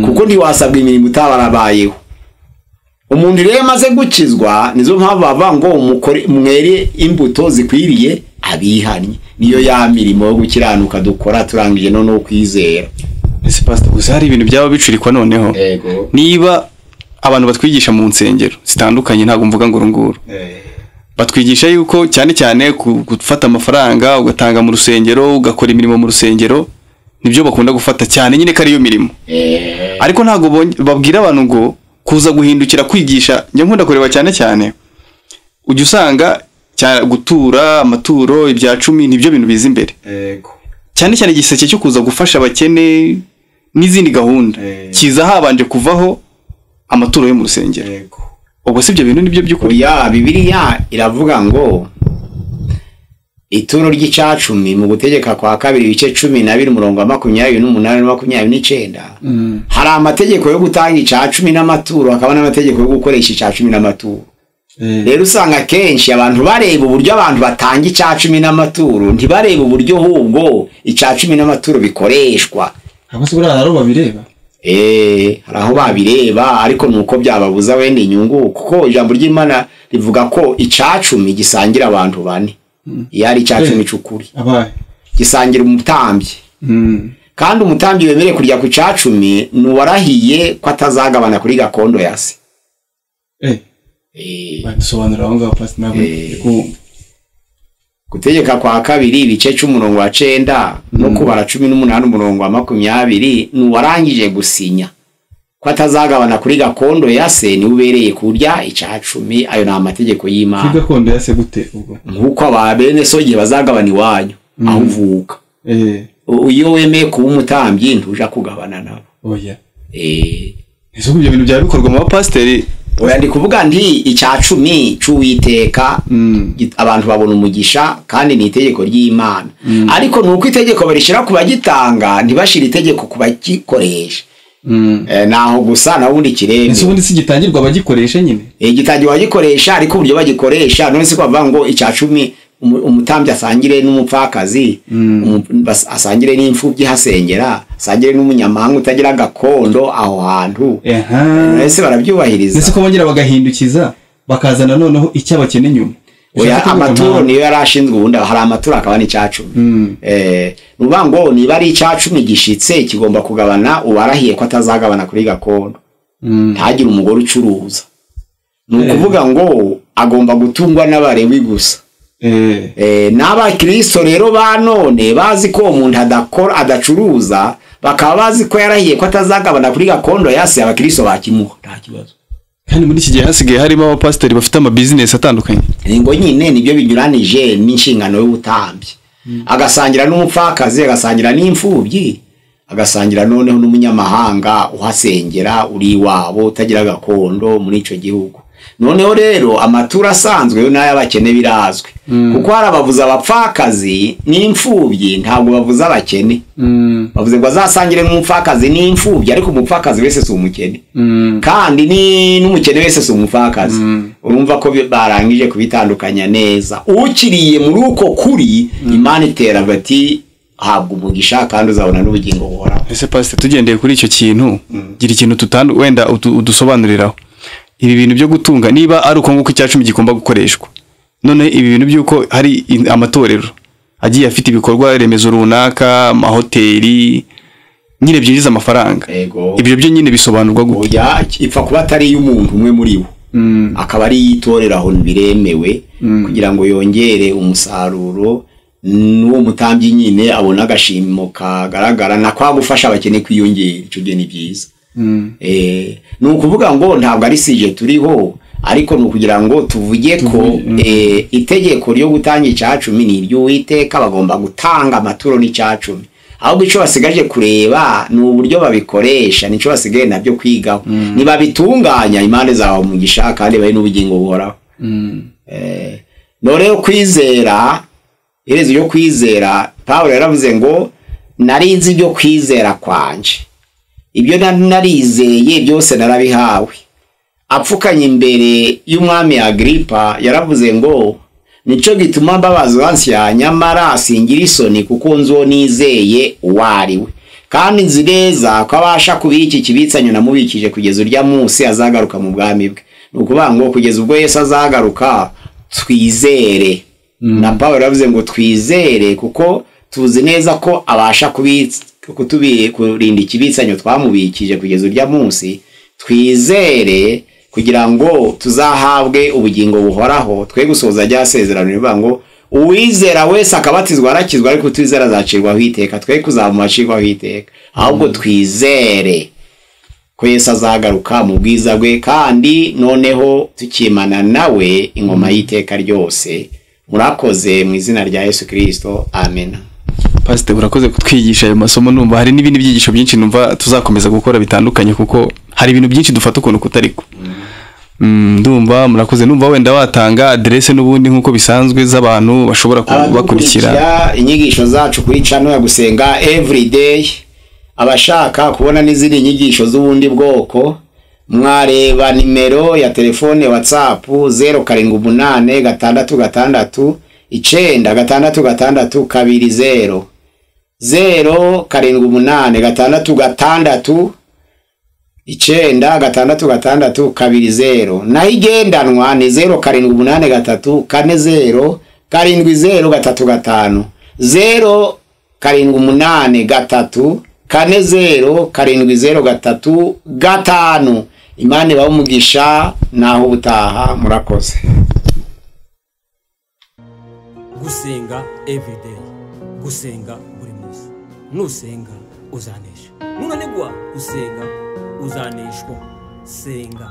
kuko ntiwasabwe imirimo utabarabayeho. Umuntu rero maze gukizwa nizo mpamvu bava ngo mwere imbuto zikwiriye abihanye niyo ya mirimo yo gukiranuka dukora turangije no kwizera. Ese pastor gusa hari ibintu byaba bicurikwa noneho niba abantu batwigisha mu nsengero zitandukanye ntago mvuga ngo runguru batwigisha yuko cyane cyane gufata amafaranga ugatanga mu rusengero ugakora imirimo mu rusengero nibyo bakunda gufata cyane nyine kari yo mirimo ariko ntago babwira abantu ngo kuza guhindukira kwigisha njye nkunda kureba cyane ujye usanga gutura amaturo ibya 10 nibyo bintu biza imbere cyane igiseke cyo kuza gufasha abakene n'izindi gahunda kiza habanje kuvaho amaturo yo mu rusengero. Ubwo sibyo bintu nibyo by'ukuri. Ya Bibiliya iravuga ngo ituro ry'icacumi mu gutegeka kwa kabiri bice 12 umurongo wa 28 na 29 hari amategeko yo gutanga icacumi n'amaturo akaba n'amategeko yo gukoresha icacumi n'amaturo. Rero usanga kenshi abantu bareba uburyo abantu batanga icacumi n'amaturo ntibareba uburyo hubwo icacumi n'amaturo bikoreshwa. Abasubira haro babireba haraho babireba ariko nuko byababuza wende inyungu kuko ijambo ry'Imana rivuga ko icacumi gisangira abantu bane yari icacumi cy'ukuri gisangira umutambyi kandi umutambyi wemereye kurya ku icacumi nuwarahiye ko atazagabana kuri gakondo yase. Badusobanurira aho ngaho pasi nawe gutegeka kwa kabiri ibice 10 no kubara 18 umurongo wa 20 nuwarangije gusinya ko atazagabana kuri gakondo yase ni ubereye kurya icacumi. Ayo na amategeko y'Imana. Kuri gakondo yase gute ubwo nkuko ababene sogiye bazagabana iwanyu aho uvuka iyo wemeye kuba umutambyi ntuja kugabana nabo. Oya izo ibyo bintu bya bikorwa mu bapasteri. Oya ndi kuvuga nti icacumi cy'Uwiteka abantu babona umugisha kandi ni itegeko ry'Imana ariko nuko itegeko barishira kubagitanga ntibashira itegeko kubagikoresha naho gusa na wundi kirembe. Ese ubundi sigitangirwa abagikoresha nyine gitangirwa bagikoresha ariko uburyo bagikoresha none se kwavuga ngo icacumi umutambyi asangire n'umupfakazi asangire n'imfubyi hasengera asangire n'umunyamahanga utagira gakondo aho hantu ese barabyubahiriza. Ese ko bongera bagahindukiza bakazana noneho icyo abakene nyuma. Oya amaturo niyo yarashinzwe ubundi hari amaturo akaba ni icacumi nuvuga ngo niba ari icacumi gishitse kigomba kugabana ubarahiye ko atazagabana kuri gakondo ntagire umugore ucuruza nukuvuga ngo agomba gutungwa n'abarewi gusa. Naba Kristo rero banone bazi ko umuntu adakora adacuruza bakaba bazi ko yarahiye ko atazagabana kuri gakondo yase abakristo bakimuha nta kibazo. Kandi muri iki gihe hasigaye harimo abapasiteri bafite ama business atandukanye ngo nyine nibyo binyuranije n'inshingano y'ubutambyi agasangira n'umupfakazi agasangira n'imfubyi agasangira noneho n'umunyamahanga uhasengera uri wabo utagira gakondo muri ico gihugu. Noneho rero amatura asanzwe yo nayo abakene birazwe kuko harabavuza abapfakazi n'imfubyi ntabwo bavuza abakene bavuze ngo azasangire n'umupfakazi n'imfubyi ariko umupfakazi wese si umukene kandi n'umukene wese si umupfakazi. Urumva ko barangije kubitandukanya neza ukiriye muri uko kuri Imana itera bati habwa umugisha kandi uzabona n'ubugingo buhoraho. Ese pastor tugendeye kuri icyo kintu gira ikintu wenda udusobanuriraho ibi bintu byo gutunga niba ari uko nguko icyacumi gikomba gukoreshwa none ibi bintu byuko hari amatorero agiye afite ibikorwa remezo runaka amahoteli nyine byinjiza amafaranga ibyo byo nyine bisobanurwa gute? Oya ipfa kuba atari y'umuntu umwe muri bo akaba ari yitorera aho biremewe kugira ngo yongere umusaruro n'uwo mutambyi nyine abona agashimo kagaragara na kwa gufasha abakene kwiyongera. Ico gihe ni byiza. Nukuvuga ngo ntabwo ari sije turiho ariko ni ukugira ngo tuvuge ko itegeko ryo gutanga icacumi ni iry'Uwiteka, bagomba gutanga amaturo n'icacumi. Ahubwo icyo basigaje kureba ni uburyo babikoresha, nicyo basigaye nabyo kwigaho. Niba bitunganya impande zawe umugisha kandi bari n'ubugingo buhoraho. None yo kwizera, iherezo ryo kwizera, Pawulo yaravuze ngo narinzi ibyo kwizera kwanje, ibyo narizeye byose narabihawe. Apfukanye imbere y'umwami Agripa yaravuze ngo nico gituma mbabazwa nsya, nyamara singira isoni kuko nzo nizeye uwariwe, kandi nzi neza ko abasha kubika iki kibitsanyo namubikije kugeza urya munsi azagaruka mu bwami bwe. Nukuvuga ngo kugeza ubwo Yesu azagaruka twizere. Na Pawulo yaravuze ngo twizere kuko tuzi neza ko abasha kurinda ikibitsanyo twamubikije kugeza urya munsi. Twizere kugira ngo tuzahabwe ubugingo buhoraho, twe gusoza rya sezerano rivuga ngo uwizera wese akabatizwa arakizwa, ariko utizera azacirwaho iteka. Twe kuzamumacirwaho iteka, ahubwo twizere ko Yesu azagaruka mu bwiza bwe, kandi noneho tukimana nawe ingoma y'iteka ryose. Murakoze mu izina rya Yesu Kristo, amen. Pastor, urakoze kutwigisha ayo masomo. Numva hari n'ibindi byigisho byinshi numva tuzakomeza gukora bitandukanye, kuko hari ibintu byinshi dufata ukuntu kutariko. Ndumva murakoze. Numva wenda watanga adresse n'ubundi nkuko bisanzwe z'abantu bashobora kubakurikira inyigisho zacu kuri channel ya Gusenga Everyday. Abashaka kubona n'izindi nyigisho z'ubundi bwoko, mwareba nimero ya telefone WhatsApp 0786 966 20 0786 966 20. Naho igendanwa ni 0783 40 7035 0783 40 7035. Imana ibahe umugisha, naho ubutaha. Murakoze. Gusenga everyday, gusenga buri munsi. Nusenga uzanesha, nunanigwa gusenga uzaneshwa. Senga.